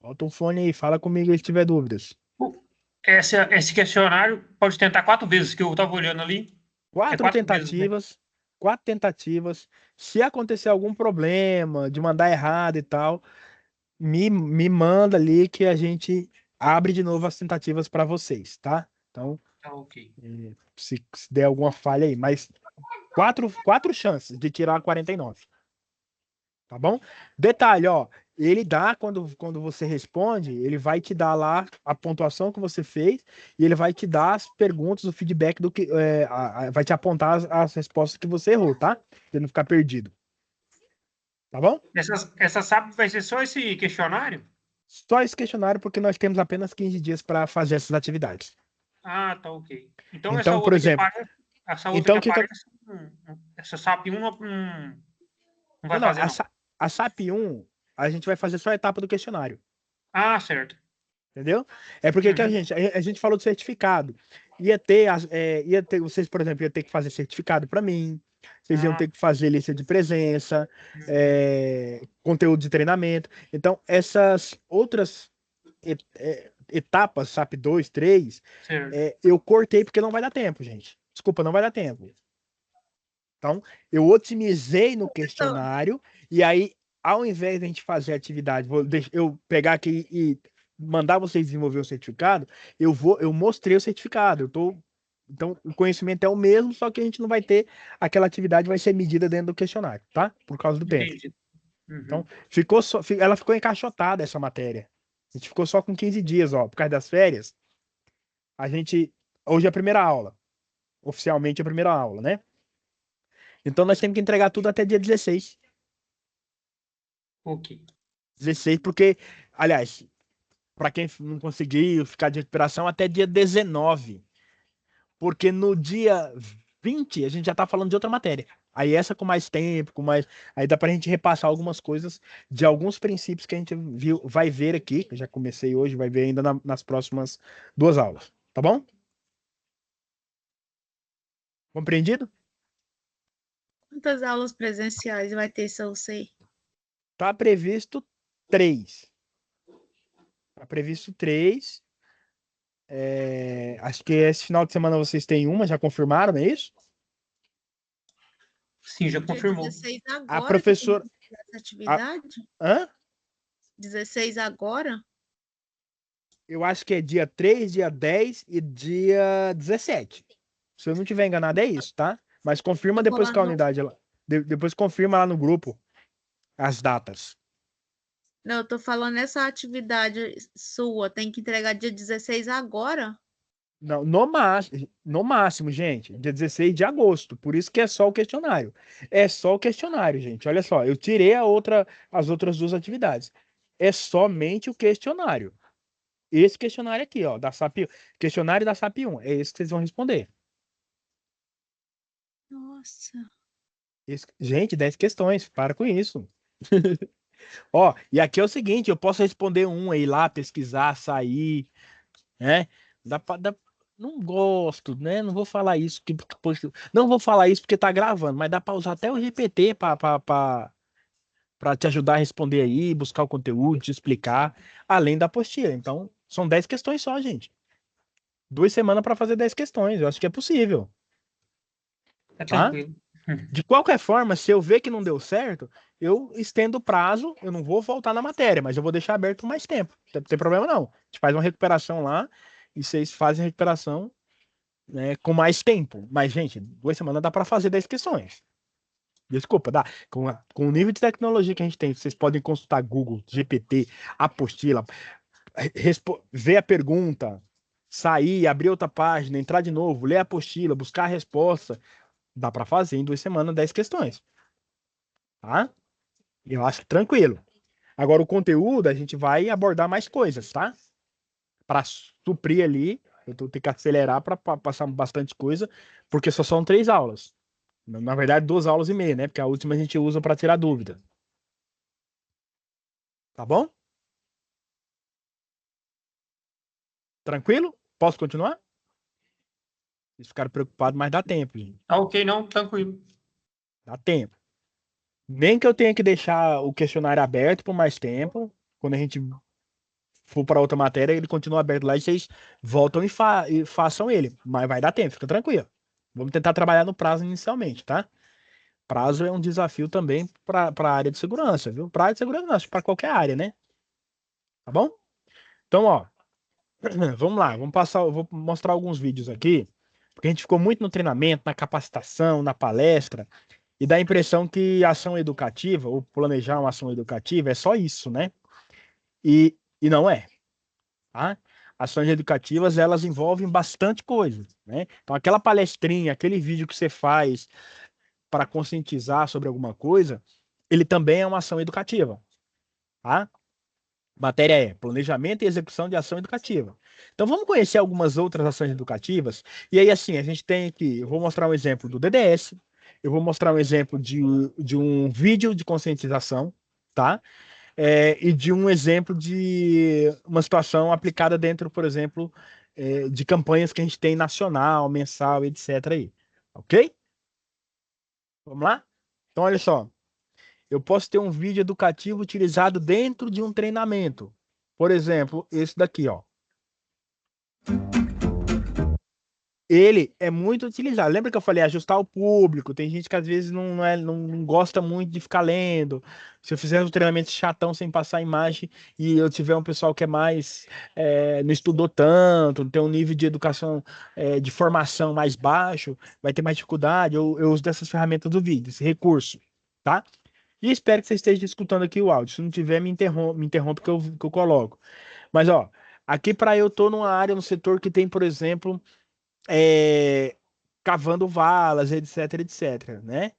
Bota o fone aí, fala comigo se tiver dúvidas. Esse questionário pode tentar 4 vezes, que eu estava olhando ali. Quatro 4 vezes, né? tentativas, 4 tentativas. Se acontecer algum problema de mandar errado e tal, me manda ali que a gente abre de novo as tentativas para vocês, tá? Então, Tá ok. se der alguma falha aí, mas quatro chances de tirar 49. Tá bom? Detalhe, ó, ele dá, quando você responde, ele vai te dar lá a pontuação que você fez e ele vai te dar as perguntas, o feedback do que, vai te apontar as respostas que você errou, tá? Pra você não ficar perdido. Tá bom? Essa SAP vai ser só esse questionário? Só esse questionário porque nós temos apenas 15 dias para fazer essas atividades. Ah, tá ok. Então essa Então, por outra que exemplo, aparece, então o que essa SAP 1 não vai não, fazer, não. a SAP 1, a gente vai fazer só a etapa do questionário. Ah, certo. Entendeu? É porque que Uhum. a gente falou do certificado. Ia ter, vocês, por exemplo, iam ter que fazer certificado para mim, vocês iam Ah, ter que fazer lista de presença, uhum. conteúdo de treinamento. Então, essas outras etapas, SAP 2, 3, Certo. eu cortei porque não vai dar tempo, gente. Desculpa, não vai dar tempo. Então, eu otimizei no questionário e aí, ao invés de a gente fazer a atividade, eu pegar aqui e mandar vocês desenvolver o certificado, eu mostrei o certificado. Então, o conhecimento é o mesmo, só que a gente não vai ter aquela atividade, vai ser medida dentro do questionário, tá? Por causa do tempo. Entendi. Então, ela ficou encaixotada, essa matéria. A gente ficou só com 15 dias, ó, por causa das férias. Hoje é a primeira aula. Oficialmente é a primeira aula, né? Então, nós temos que entregar tudo até dia 16. Ok. 16, porque, aliás, para quem não conseguir ficar de recuperação, até dia 19. Porque no dia 20 a gente já tá falando de outra matéria. Aí essa com mais tempo, aí dá pra gente repassar algumas coisas de alguns princípios que a gente vai ver aqui, que eu já comecei hoje, vai ver ainda nas próximas 2 aulas, tá bom? Compreendido? Quantas aulas presenciais vai ter essa UC? Tá previsto 3. Tá previsto 3. Acho que esse final de semana vocês têm uma, já confirmaram, não é isso? Sim, já Dia confirmou. 16 agora. A professora. Essa atividade? Hã? 16 agora? Eu acho que é dia 3, dia 10 e dia 17. Se eu não tiver enganado, é isso, tá? Mas confirma depois com a unidade lá. Depois confirma lá no grupo as datas. Não, eu tô falando essa atividade sua, tem que entregar dia 16 agora? Não, no máximo, gente, dia 16 de agosto. Por isso que é só o questionário. É só o questionário, gente. Olha só, eu tirei as outras 2 atividades. É somente o questionário. Esse questionário aqui, ó, da SAP, questionário da SAP 1, é esse que vocês vão responder. Nossa. Gente, 10 questões, para com isso. Ó, e aqui é o seguinte, eu posso responder ir lá, pesquisar, sair, né? Não gosto, né? Não vou falar isso, não vou falar isso porque tá gravando, mas dá para usar até o GPT para te ajudar a responder aí, buscar o conteúdo, te explicar, além da apostila. Então, são 10 questões só, gente. 2 semanas para fazer 10 questões, eu acho que é possível. Tá Tá? tranquilo. De qualquer forma, se eu ver que não deu certo, eu estendo o prazo, eu não vou voltar na matéria, mas eu vou deixar aberto mais tempo. Não tem problema não. A gente faz uma recuperação lá e vocês fazem a recuperação, né, com mais tempo. Mas, gente, 2 semanas dá para fazer 10 questões. Desculpa, dá. Com o nível de tecnologia que a gente tem, vocês podem consultar Google, GPT, apostila, ver a pergunta, sair, abrir outra página, entrar de novo, ler a apostila, buscar a resposta. Dá para fazer em 2 semanas 10 questões. Tá? Eu acho tranquilo. Agora, o conteúdo, a gente vai abordar mais coisas, tá? Para suprir ali, eu tenho que acelerar para passar bastante coisa, porque só são 3 aulas. Na verdade, 2 aulas e meia, né? Porque a última a gente usa para tirar dúvida. Tá bom? Tranquilo? Posso continuar? Vocês ficaram preocupados, mas dá tempo, gente. Tá ok, não? Tranquilo. Dá tempo. Nem que eu tenha que deixar o questionário aberto por mais tempo, quando a gente for para outra matéria, ele continua aberto lá e vocês voltam e façam ele. Mas vai dar tempo, fica tranquilo. Vamos tentar trabalhar no prazo inicialmente, tá? Prazo é um desafio também para a área de segurança, viu? Para a área de segurança, para qualquer área, né? Tá bom? Então, ó, vamos lá, eu vou mostrar alguns vídeos aqui, porque a gente ficou muito no treinamento, na capacitação, na palestra, e dá a impressão que ação educativa, ou planejar uma ação educativa, é só isso, né? E não é. Tá? Ações educativas, elas envolvem bastante coisa, né? Então, aquela palestrinha, aquele vídeo que você faz para conscientizar sobre alguma coisa, ele também é uma ação educativa, tá? Matéria é planejamento e execução de ação educativa. Então, vamos conhecer algumas outras ações educativas. E aí, assim, a gente tem aqui, eu vou mostrar um exemplo do DDS, eu vou mostrar um exemplo de um vídeo de conscientização, tá? E de um exemplo de uma situação aplicada dentro, por exemplo, de campanhas que a gente tem nacional, mensal, etc. aí. Ok? Vamos lá? Então, olha só. Eu posso ter um vídeo educativo utilizado dentro de um treinamento. Por exemplo, esse daqui, ó. ele é muito utilizado. Lembra que eu falei ajustar o público? Tem gente que às vezes não gosta muito de ficar lendo. Se eu fizer um treinamento chatão sem passar a imagem e eu tiver um pessoal que é mais não estudou tanto, tem um nível de educação, de formação mais baixo, vai ter mais dificuldade. Eu uso dessas ferramentas do vídeo, esse recurso, tá? E espero que você esteja escutando aqui o áudio. Se não tiver, me interrompe que eu coloco. Mas, ó, aqui para eu tô numa área, no setor que tem, por exemplo, é, cavando valas, etc, etc, né?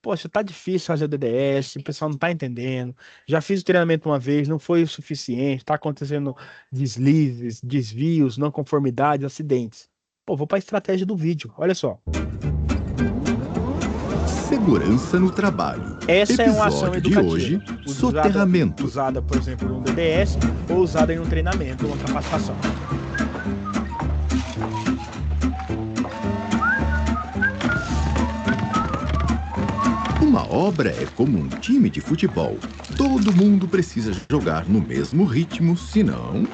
Poxa, tá difícil fazer o DDS, o pessoal não tá entendendo. Já fiz o treinamento uma vez, não foi o suficiente, tá acontecendo deslizes, desvios, não conformidades, acidentes. Pô, vou para a estratégia do vídeo, olha só. Segurança no trabalho. Essa é uma ação Episódio de educativa. hoje, soterramento. Usada, por exemplo, num DDS ou usada em um treinamento, uma capacitação. Uma obra é como um time de futebol. Todo mundo precisa jogar no mesmo ritmo, senão...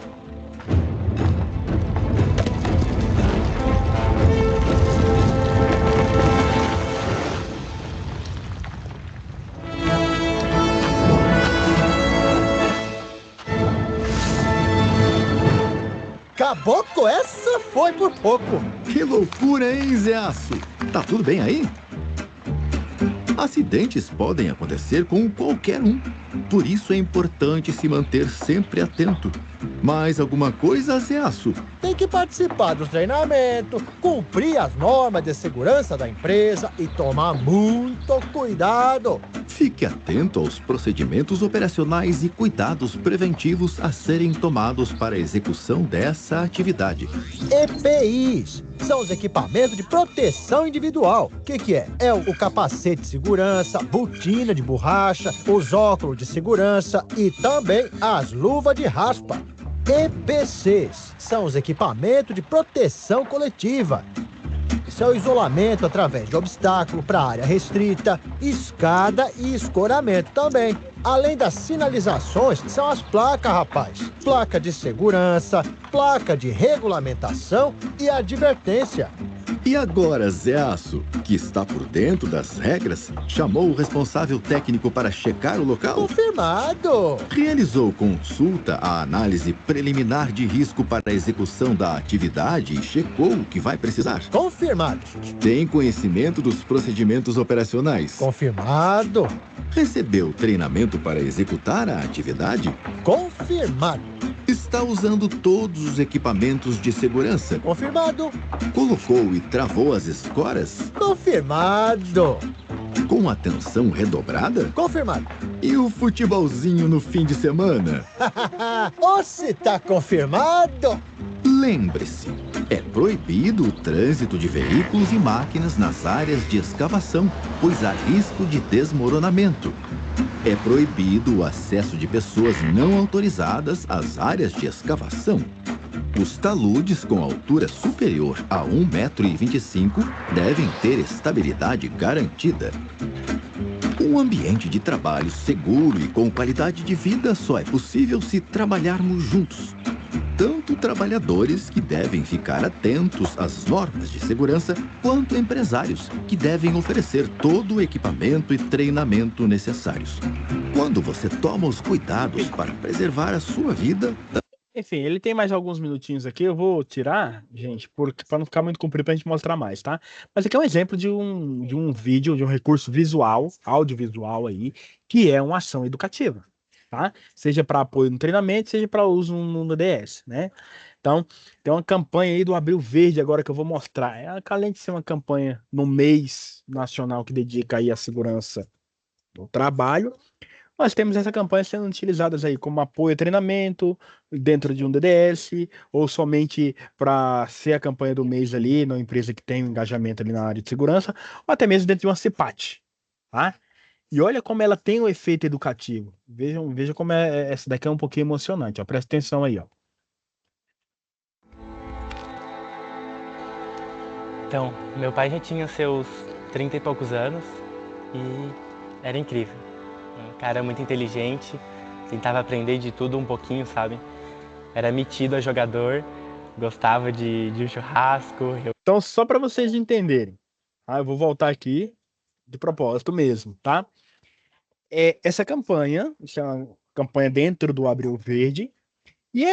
Caboclo, essa foi por pouco. Que loucura, hein, Zé Aço? Tá tudo bem aí? Acidentes podem acontecer com qualquer um. Por isso é importante se manter sempre atento. Mais alguma coisa, Zé Aço? Tem que participar do treinamento, cumprir as normas de segurança da empresa e tomar muito cuidado. Fique atento aos procedimentos operacionais e cuidados preventivos a serem tomados para a execução dessa atividade. EPIs são os equipamentos de proteção individual. O que é? É o capacete de segurança, botina de borracha, os óculos de segurança e também as luvas de raspa. EPCs são os equipamentos de proteção coletiva. Isso é o isolamento através de obstáculo para área restrita, escada e escoramento também. Além das sinalizações, são as placas, rapaz. Placa de segurança, placa de regulamentação e advertência. E agora, Zé Aço, que está por dentro das regras, chamou o responsável técnico para checar o local? Confirmado! Realizou consulta à análise preliminar de risco para a execução da atividade e checou o que vai precisar? Confirmado! Tem conhecimento dos procedimentos operacionais? Confirmado! Recebeu treinamento para executar a atividade? Confirmado! Está usando todos os equipamentos de segurança? Confirmado! Colocou e travou as escoras? Confirmado! Com atenção redobrada? Confirmado! E o futebolzinho no fim de semana? Ou se tá confirmado? Lembre-se, é proibido o trânsito de veículos e máquinas nas áreas de escavação, pois há risco de desmoronamento. É proibido o acesso de pessoas não autorizadas às áreas de escavação. Os taludes com altura superior a 1,25 m devem ter estabilidade garantida. Um ambiente de trabalho seguro e com qualidade de vida só é possível se trabalharmos juntos. Tanto trabalhadores, que devem ficar atentos às normas de segurança, quanto empresários, que devem oferecer todo o equipamento e treinamento necessários. Quando você toma os cuidados para preservar a sua vida... Enfim, ele tem mais alguns minutinhos aqui, eu vou tirar, gente, para não ficar muito comprido para a gente mostrar mais, tá? Mas aqui é um exemplo de um vídeo, de um recurso visual, audiovisual aí, que é uma ação educativa, tá? Seja para apoio no treinamento, seja para uso no DDS, né? Então, tem uma campanha aí do Abril Verde agora que eu vou mostrar. Além de ser uma campanha no mês nacional que dedica aí à segurança do trabalho, nós temos essa campanha sendo utilizadas aí como apoio a treinamento dentro de um DDS, ou somente para ser a campanha do mês ali, numa empresa que tem um engajamento ali na área de segurança, ou até mesmo dentro de uma CPAT, tá? E olha como ela tem um efeito educativo. Vejam como essa daqui é um pouquinho emocionante, ó. Presta atenção aí, ó. Então, meu pai já tinha seus 30 e poucos anos e era incrível. Um cara muito inteligente, tentava aprender de tudo um pouquinho, sabe? Era metido a jogador, gostava de um churrasco. Então, só para vocês entenderem, tá? Eu vou voltar aqui de propósito mesmo, tá? Essa campanha, isso é uma campanha dentro do Abril Verde, e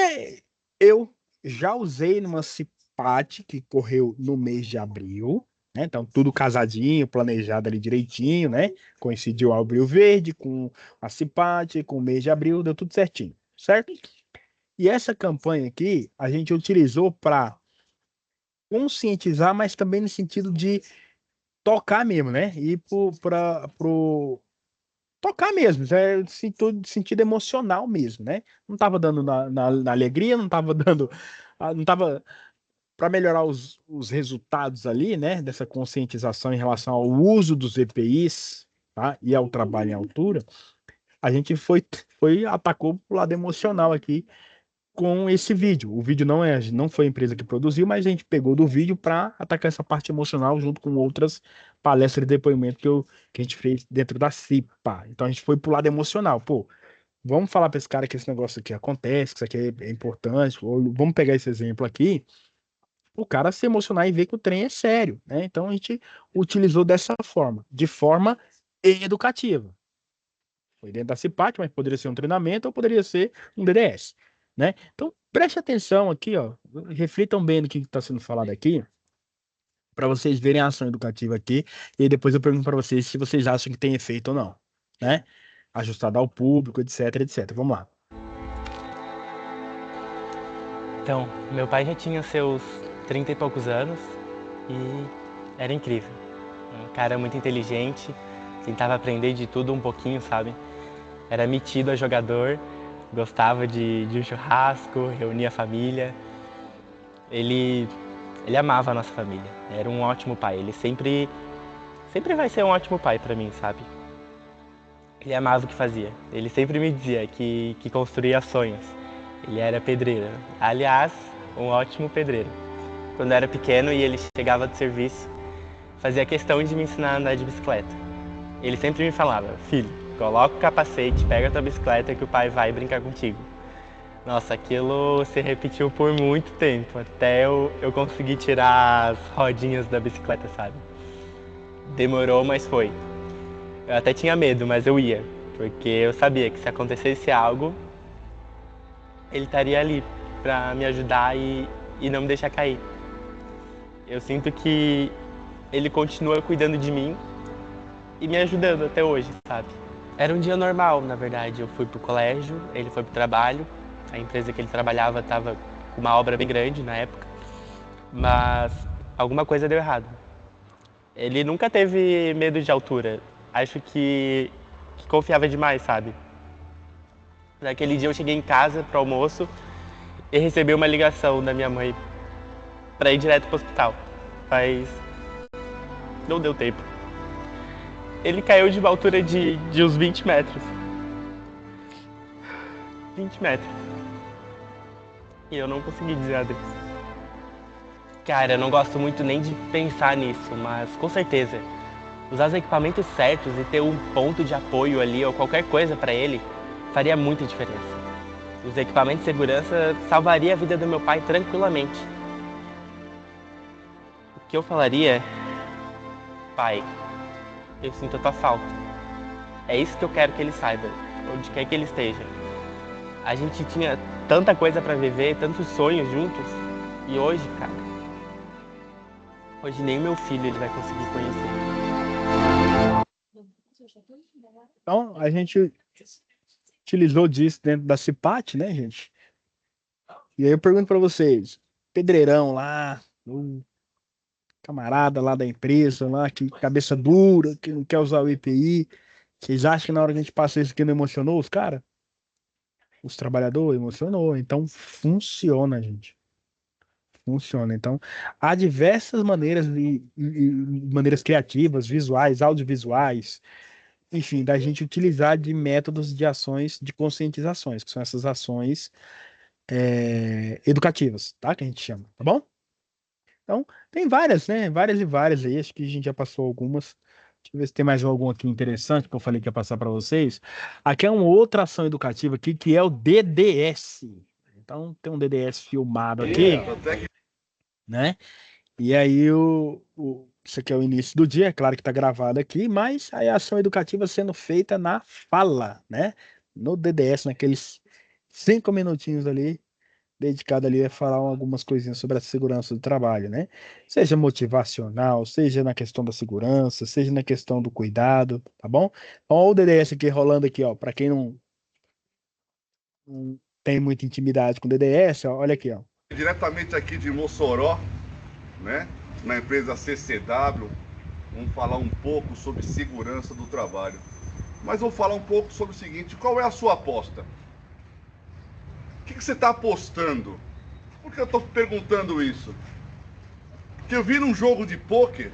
eu já usei numa CIPAT que correu no mês de abril, né? Então, tudo casadinho, planejado ali direitinho, né? Coincidiu o Abril Verde com a CIPAT, com o mês de abril, deu tudo certinho, certo? E essa campanha aqui, a gente utilizou para conscientizar, mas também no sentido de tocar mesmo, né? Ir para tocar mesmo, sentido emocional mesmo, né? Não tava dando na alegria, não tava dando, não tava para melhorar os resultados ali, né? Dessa conscientização em relação ao uso dos EPIs, tá? E ao trabalho em altura, a gente atacou pro lado emocional aqui com esse vídeo. O vídeo não foi a empresa que produziu, mas a gente pegou do vídeo para atacar essa parte emocional junto com outras palestras de depoimento que a gente fez dentro da CIPA. Então a gente foi pro lado emocional. Pô, vamos falar para esse cara que esse negócio aqui acontece, que isso aqui é importante, ou vamos pegar esse exemplo aqui, o cara se emocionar e ver que o trem é sério, né? Então a gente utilizou dessa forma, de forma educativa. Foi dentro da CIPAT, mas poderia ser um treinamento ou poderia ser um DDS, né? Então, preste atenção aqui, ó, reflitam bem no que está sendo falado aqui, para vocês verem a ação educativa aqui, e depois eu pergunto para vocês se vocês acham que tem efeito ou não, né? Ajustado ao público, etc, etc. Vamos lá. Então, meu pai já tinha seus 30 e poucos anos e era incrível. Um cara muito inteligente, tentava aprender de tudo um pouquinho, sabe? Era metido a jogador, gostava de um churrasco, reunia a família. Ele amava a nossa família, era um ótimo pai. Ele sempre vai ser um ótimo pai pra mim, sabe? Ele amava o que fazia. Ele sempre me dizia que construía sonhos. Ele era pedreiro. Aliás, um ótimo pedreiro. Quando eu era pequeno e ele chegava do serviço, fazia questão de me ensinar a andar de bicicleta. Ele sempre me falava: filho, coloca o capacete, pega a tua bicicleta que o pai vai brincar contigo. Nossa, aquilo se repetiu por muito tempo, até eu conseguir tirar as rodinhas da bicicleta, sabe? Demorou, mas foi. Eu até tinha medo, mas eu ia, porque eu sabia que se acontecesse algo, ele estaria ali para me ajudar e não me deixar cair. Eu sinto que ele continua cuidando de mim e me ajudando até hoje, sabe? Era um dia normal, na verdade. Eu fui pro colégio, ele foi pro trabalho. A empresa que ele trabalhava estava com uma obra bem grande na época, mas alguma coisa deu errado. Ele nunca teve medo de altura. Acho que confiava demais, sabe? Naquele dia eu cheguei em casa pro almoço e recebi uma ligação da minha mãe para ir direto pro hospital. Mas não deu tempo. Ele caiu de uma altura de uns 20 metros. 20 metros. E eu não consegui dizer adeus. Cara, eu não gosto muito nem de pensar nisso, mas com certeza, usar os equipamentos certos e ter um ponto de apoio ali ou qualquer coisa para ele faria muita diferença. Os equipamentos de segurança salvaria a vida do meu pai tranquilamente. O que eu falaria é: pai, eu sinto a tua falta. É isso que eu quero que ele saiba, onde quer que ele esteja. A gente tinha tanta coisa para viver, tantos sonhos juntos, e hoje, cara, hoje nem meu filho ele vai conseguir conhecer. Então, a gente utilizou disso dentro da CIPAT, né, gente? E aí eu pergunto para vocês, pedreirão lá, o camarada lá da empresa, lá, que cabeça dura, que não quer usar o EPI, vocês acham que na hora que a gente passou isso aqui não emocionou os caras? Os trabalhadores emocionou. Então, funciona, gente. Funciona. Então, há diversas maneiras, maneiras criativas, visuais, audiovisuais, enfim, da gente utilizar de métodos de ações de conscientizações, que são essas ações educativas, tá? Que a gente chama, tá bom? Então, tem várias, né? Várias e várias aí, acho que a gente já passou algumas. Deixa eu ver se tem mais algum aqui interessante que eu falei que ia passar para vocês. Aqui é uma outra ação educativa aqui, que é o DDS. Então, tem um DDS filmado aqui, né? E aí isso aqui é o início do dia, é claro que está gravado aqui, mas aí a ação educativa sendo feita na fala, né? No DDS, naqueles 5 minutinhos ali, dedicado ali a falar algumas coisinhas sobre a segurança do trabalho, né? Seja motivacional, seja na questão da segurança, seja na questão do cuidado, tá bom? Então, ó, o DDS aqui rolando aqui, ó, para quem não tem muita intimidade com o DDS, ó, olha aqui, ó. Diretamente aqui de Mossoró, né? Na empresa CCW, vamos falar um pouco sobre segurança do trabalho. Mas vou falar um pouco sobre o seguinte: qual é a sua aposta? O que você está apostando? Por que eu estou perguntando isso? Porque eu vi num jogo de pôquer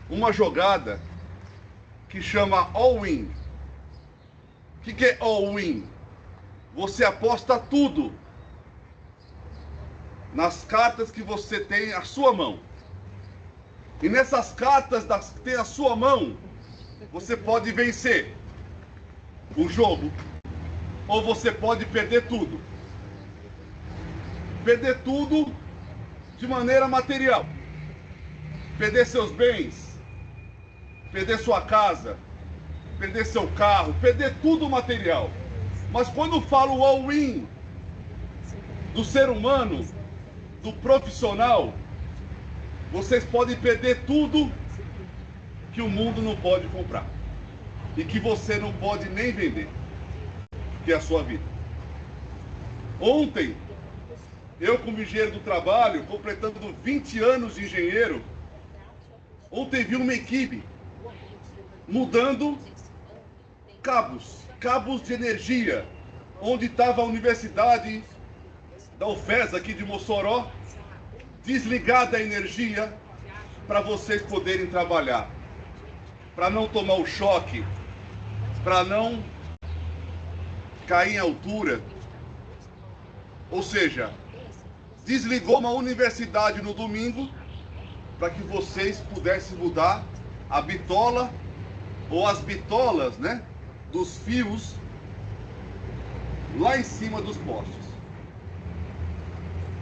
uma jogada que chama all-in. O que é all-in? Você aposta tudo nas cartas que você tem à sua mão. E nessas cartas que tem à sua mão, você pode vencer o jogo, ou você pode perder tudo. Perder tudo de maneira material. Perder seus bens, perder sua casa, perder seu carro, perder tudo material. Mas quando falo all-in do ser humano, do profissional, vocês podem perder tudo que o mundo não pode comprar e que você não pode nem vender, que é a sua vida. Ontem, eu como engenheiro do trabalho, completando 20 anos de engenheiro, ontem vi uma equipe mudando cabos de energia, onde estava a Universidade da UFES aqui de Mossoró, desligada a energia para vocês poderem trabalhar, para não tomar o choque, para não cair em altura. Ou seja, desligou uma universidade no domingo para que vocês pudessem mudar a bitola ou as bitolas, né, dos fios lá em cima dos postes.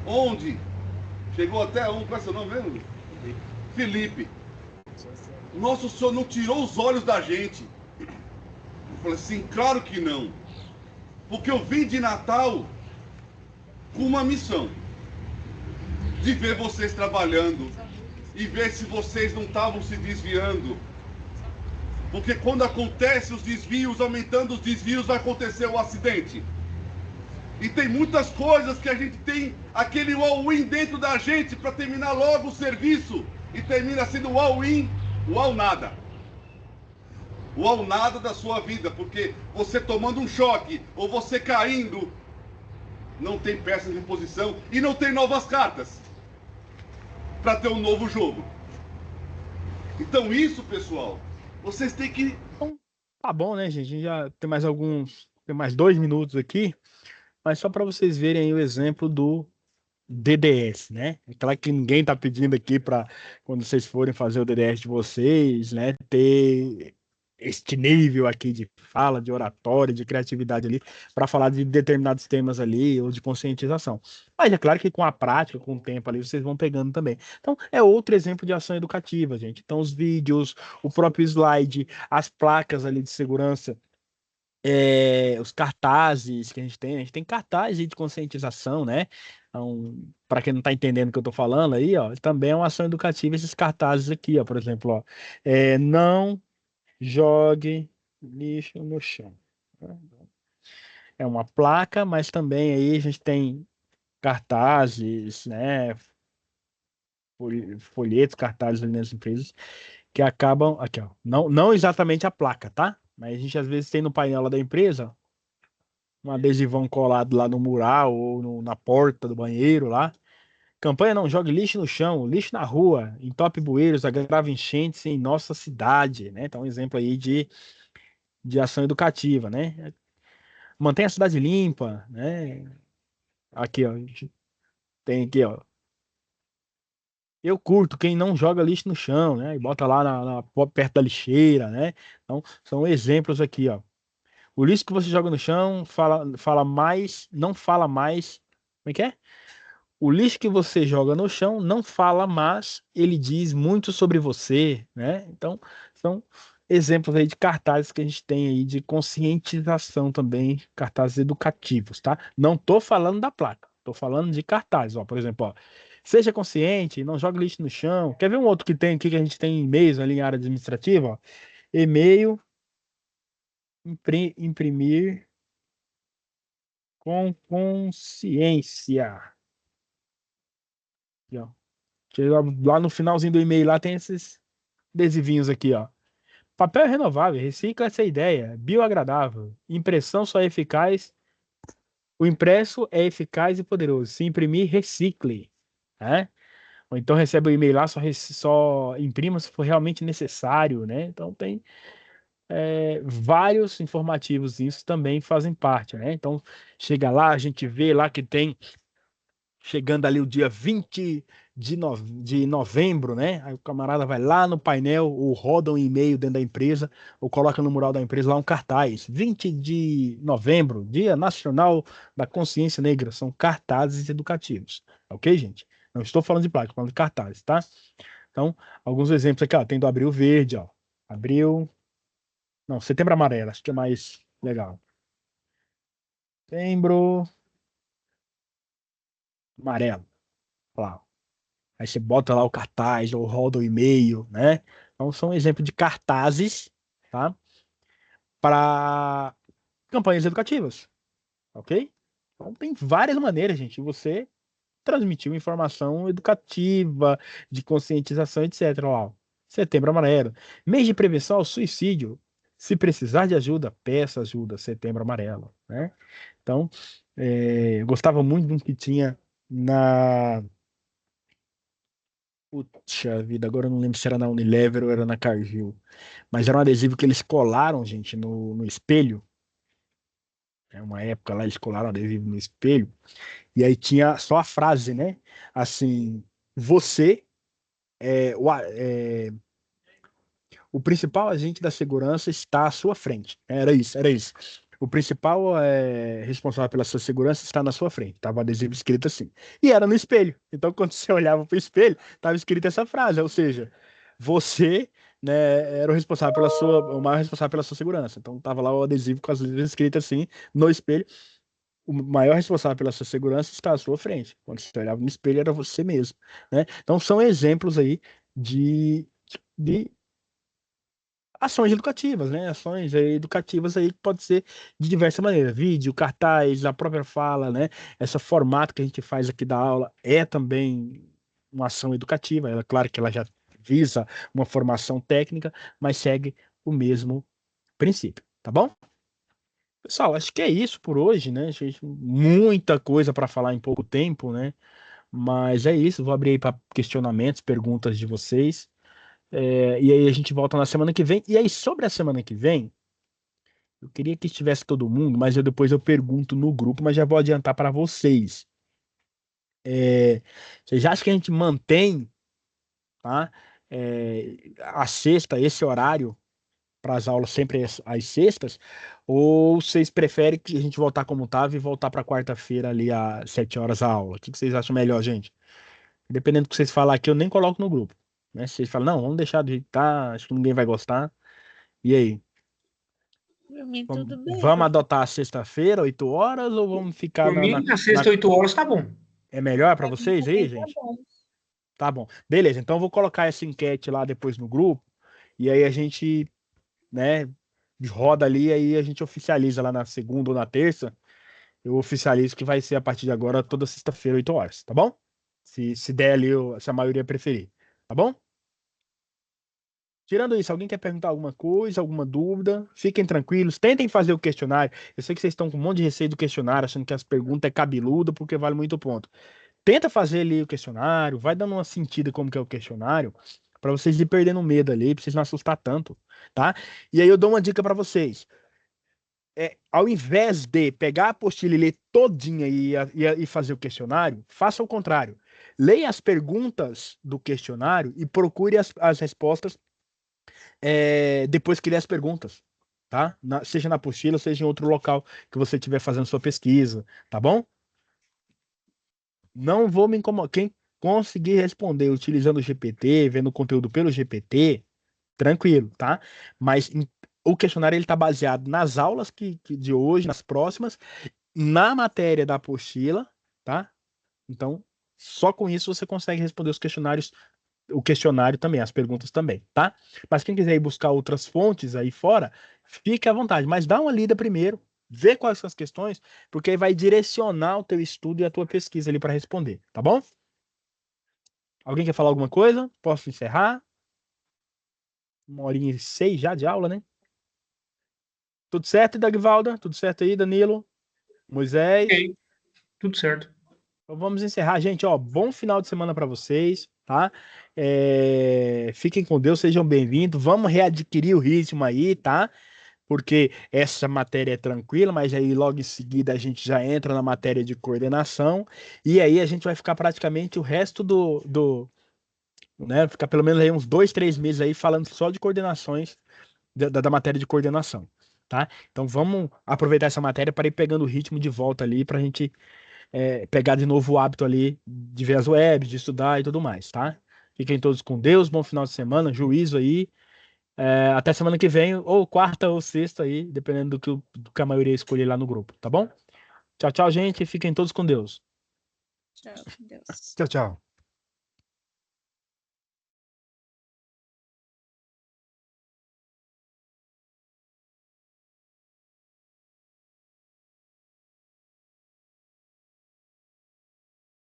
Onde chegou até qual é seu nome mesmo? Felipe. Nosso Senhor não tirou os olhos da gente. Eu falei assim, claro que não. Porque eu vim de Natal com uma missão. De ver vocês trabalhando. E ver se vocês não estavam se desviando. Porque quando acontece os desvios, aumentando os desvios, vai acontecer o acidente. E tem muitas coisas que a gente tem aquele all-in dentro da gente para terminar logo o serviço. E termina sendo o all-in, o all-nada. O all-nada da sua vida. Porque você tomando um choque ou você caindo, não tem peças de reposição e não tem novas cartas para ter um novo jogo. Então isso, pessoal, vocês têm que... Então, tá bom, né, gente? Já tem mais 2 minutos aqui, mas só para vocês verem aí o exemplo do DDS, né? É claro que ninguém tá pedindo aqui para quando vocês forem fazer o DDS de vocês, né, ter este nível aqui de fala, de oratória, de criatividade ali, para falar de determinados temas ali, ou de conscientização. Mas é claro que com a prática, com o tempo ali, vocês vão pegando também. Então, é outro exemplo de ação educativa, gente. Então, os vídeos, o próprio slide, as placas ali de segurança, os cartazes que a gente tem cartazes de conscientização, né? Então, para quem não está entendendo o que eu estou falando aí, ó, também é uma ação educativa esses cartazes aqui, ó, por exemplo, ó, não jogue lixo no chão. É uma placa, mas também aí a gente tem cartazes, né? Folhetos, cartazes ali nas empresas que acabam aqui, ó. Não exatamente a placa, tá? Mas a gente às vezes tem no painel lá da empresa um adesivão colado lá no mural ou na porta do banheiro lá. Campanha não jogue lixo no chão, lixo na rua, entope bueiros, agrava enchentes em nossa cidade, né? Então, um exemplo aí de ação educativa, né? Mantenha a cidade limpa, né? Aqui, ó, a gente tem aqui, ó. Eu curto quem não joga lixo no chão, né? E bota lá perto da lixeira, né? Então, são exemplos aqui, ó. O lixo que você joga no chão fala mais, não fala mais. Como é que é? O lixo que você joga no chão não fala, mas ele diz muito sobre você, né? Então, são exemplos aí de cartazes que a gente tem aí de conscientização também, cartazes educativos, tá? Não tô falando da placa, tô falando de cartazes, ó, por exemplo, ó, seja consciente, não jogue lixo no chão. Quer ver um outro que tem aqui que a gente tem e-mails ali em área administrativa, ó? E-mail, imprimir com consciência. Aqui, ó. Lá no finalzinho do e-mail lá tem esses adesivinhos aqui, ó. Papel renovável, recicla essa ideia. Bioagradável. Impressão só é eficaz. O impresso é eficaz e poderoso. Se imprimir, recicle. Né? Ou então recebe o e-mail lá, só imprima se for realmente necessário, né? Então tem vários informativos, isso também fazem parte, né? Então chega lá, a gente vê lá que tem chegando ali o dia 20 de novembro, né? Aí o camarada vai lá no painel, ou roda um e-mail dentro da empresa, ou coloca no mural da empresa lá um cartaz. 20 de novembro, Dia Nacional da Consciência Negra. São cartazes educativos. Ok, gente? Não estou falando de placa, estou falando de cartazes, tá? Então, alguns exemplos aqui, ó. Tem do Abril Verde, ó. Abril. Não, Setembro Amarelo, acho que é mais legal. Setembro Amarelo. Olha lá. Aí você bota lá o cartaz ou roda o e-mail, né? Então são exemplos de cartazes, tá? Para campanhas educativas, ok? Então tem várias maneiras, gente, de você transmitir uma informação educativa, de conscientização, etc. Ó, Setembro Amarelo. Mês de prevenção ao suicídio. Se precisar de ajuda, peça ajuda. Setembro Amarelo, né? Então, eu gostava muito de um que tinha na Puxa vida, agora eu não lembro se era na Unilever ou era na Cargill. Mas era um adesivo que eles colaram, gente, no espelho. É uma época lá, eles colaram adesivo no espelho. E aí tinha só a frase, né? Assim, você o principal agente da segurança está à sua frente. Era isso, era isso. O principal responsável pela sua segurança está na sua frente. Tava adesivo escrito assim. E era no espelho. Então, quando você olhava para o espelho, estava escrita essa frase. Ou seja, você, né, era o maior responsável pela sua segurança. Então, tava lá o adesivo com as letras escritas assim no espelho. O maior responsável pela sua segurança está à sua frente. Quando você olhava no espelho, era você mesmo, né? Então, são exemplos aí de ações educativas, né? Ações educativas aí que pode ser de diversas maneiras. Vídeo, cartaz, a própria fala, né? Esse formato que a gente faz aqui da aula é também uma ação educativa. Claro que ela já visa uma formação técnica, mas segue o mesmo princípio, tá bom? Pessoal, acho que é isso por hoje, né? Gente, muita coisa para falar em pouco tempo, né? Mas é isso. Vou abrir aí para questionamentos, perguntas de vocês. E aí a gente volta na semana que vem. E aí, sobre a semana que vem, eu queria que estivesse todo mundo, mas depois eu pergunto no grupo, mas já vou adiantar para vocês. Vocês acham que a gente mantém, tá? A sexta, esse horário, para as aulas sempre às sextas? Ou vocês preferem que a gente voltar como estava e voltar para quarta-feira ali às 7 horas a aula? O que vocês acham melhor, gente? Dependendo do que vocês falar aqui, eu nem coloco no grupo. Né? Se vocês falam, não, vamos deixar do jeito que tá, acho que ninguém vai gostar. E aí? Pra mim, tudo bem. Vamos adotar a sexta-feira, 8 horas, ou vamos ficar Por mim, a sexta, 8 horas, tá bom. É melhor para Pra mim vocês aí, também tá gente? bom. Tá bom. Beleza, então eu vou colocar essa enquete lá depois no grupo, e aí a gente, né, roda ali, aí a gente oficializa lá na segunda ou na terça. Eu oficializo que vai ser a partir de agora toda sexta-feira, 8 horas, tá bom? Se der ali, se a maioria preferir, tá bom? Tirando isso, alguém quer perguntar alguma coisa, alguma dúvida? Fiquem tranquilos, tentem fazer o questionário. Eu sei que vocês estão com um monte de receio do questionário, achando que as perguntas é cabeluda porque vale muito ponto. Tenta fazer ali o questionário, vai dando uma sentida como que é o questionário, para vocês ir perdendo medo ali, para vocês não assustar tanto, tá? E aí eu dou uma dica para vocês. Ao invés de pegar a apostila e ler todinha e fazer o questionário, faça o contrário. Leia as perguntas do questionário e procure as respostas depois que ler as perguntas, tá? Seja na apostila, seja em outro local que você estiver fazendo sua pesquisa, tá bom? não vou me incomodar. Quem conseguir responder utilizando o GPT, vendo o conteúdo pelo GPT, tranquilo, tá? Mas o questionário ele tá baseado nas aulas de hoje, nas próximas, na matéria da apostila, tá? Então, só com isso você consegue responder os questionários, o questionário também, as perguntas também, tá? Mas quem quiser ir buscar outras fontes aí fora, fique à vontade, mas dá uma lida primeiro, vê quais são as questões, porque aí vai direcionar o teu estudo e a tua pesquisa ali para responder, tá bom? Alguém quer falar alguma coisa? Posso encerrar? 1h06 já de aula, né? Tudo certo, Dagvalda? Tudo certo aí, Danilo? Moisés? Ok, tudo certo. Então vamos encerrar, gente. Ó, bom final de semana para vocês, tá? Fiquem com Deus, sejam bem-vindos. Vamos readquirir o ritmo aí, tá? Porque essa matéria é tranquila, mas aí logo em seguida a gente já entra na matéria de coordenação e aí a gente vai ficar praticamente o resto né? Ficar pelo menos aí uns 2, 3 meses aí falando só de coordenações da matéria de coordenação, tá? Então vamos aproveitar essa matéria para ir pegando o ritmo de volta ali para a gente pegar de novo o hábito ali de ver as webs, de estudar e tudo mais, tá? Fiquem todos com Deus, bom final de semana, juízo aí. Até semana que vem, ou quarta ou sexta aí, dependendo do que a maioria escolher lá no grupo, tá bom? Tchau, tchau, gente. Fiquem todos com Deus. Tchau, com Deus. Tchau, tchau.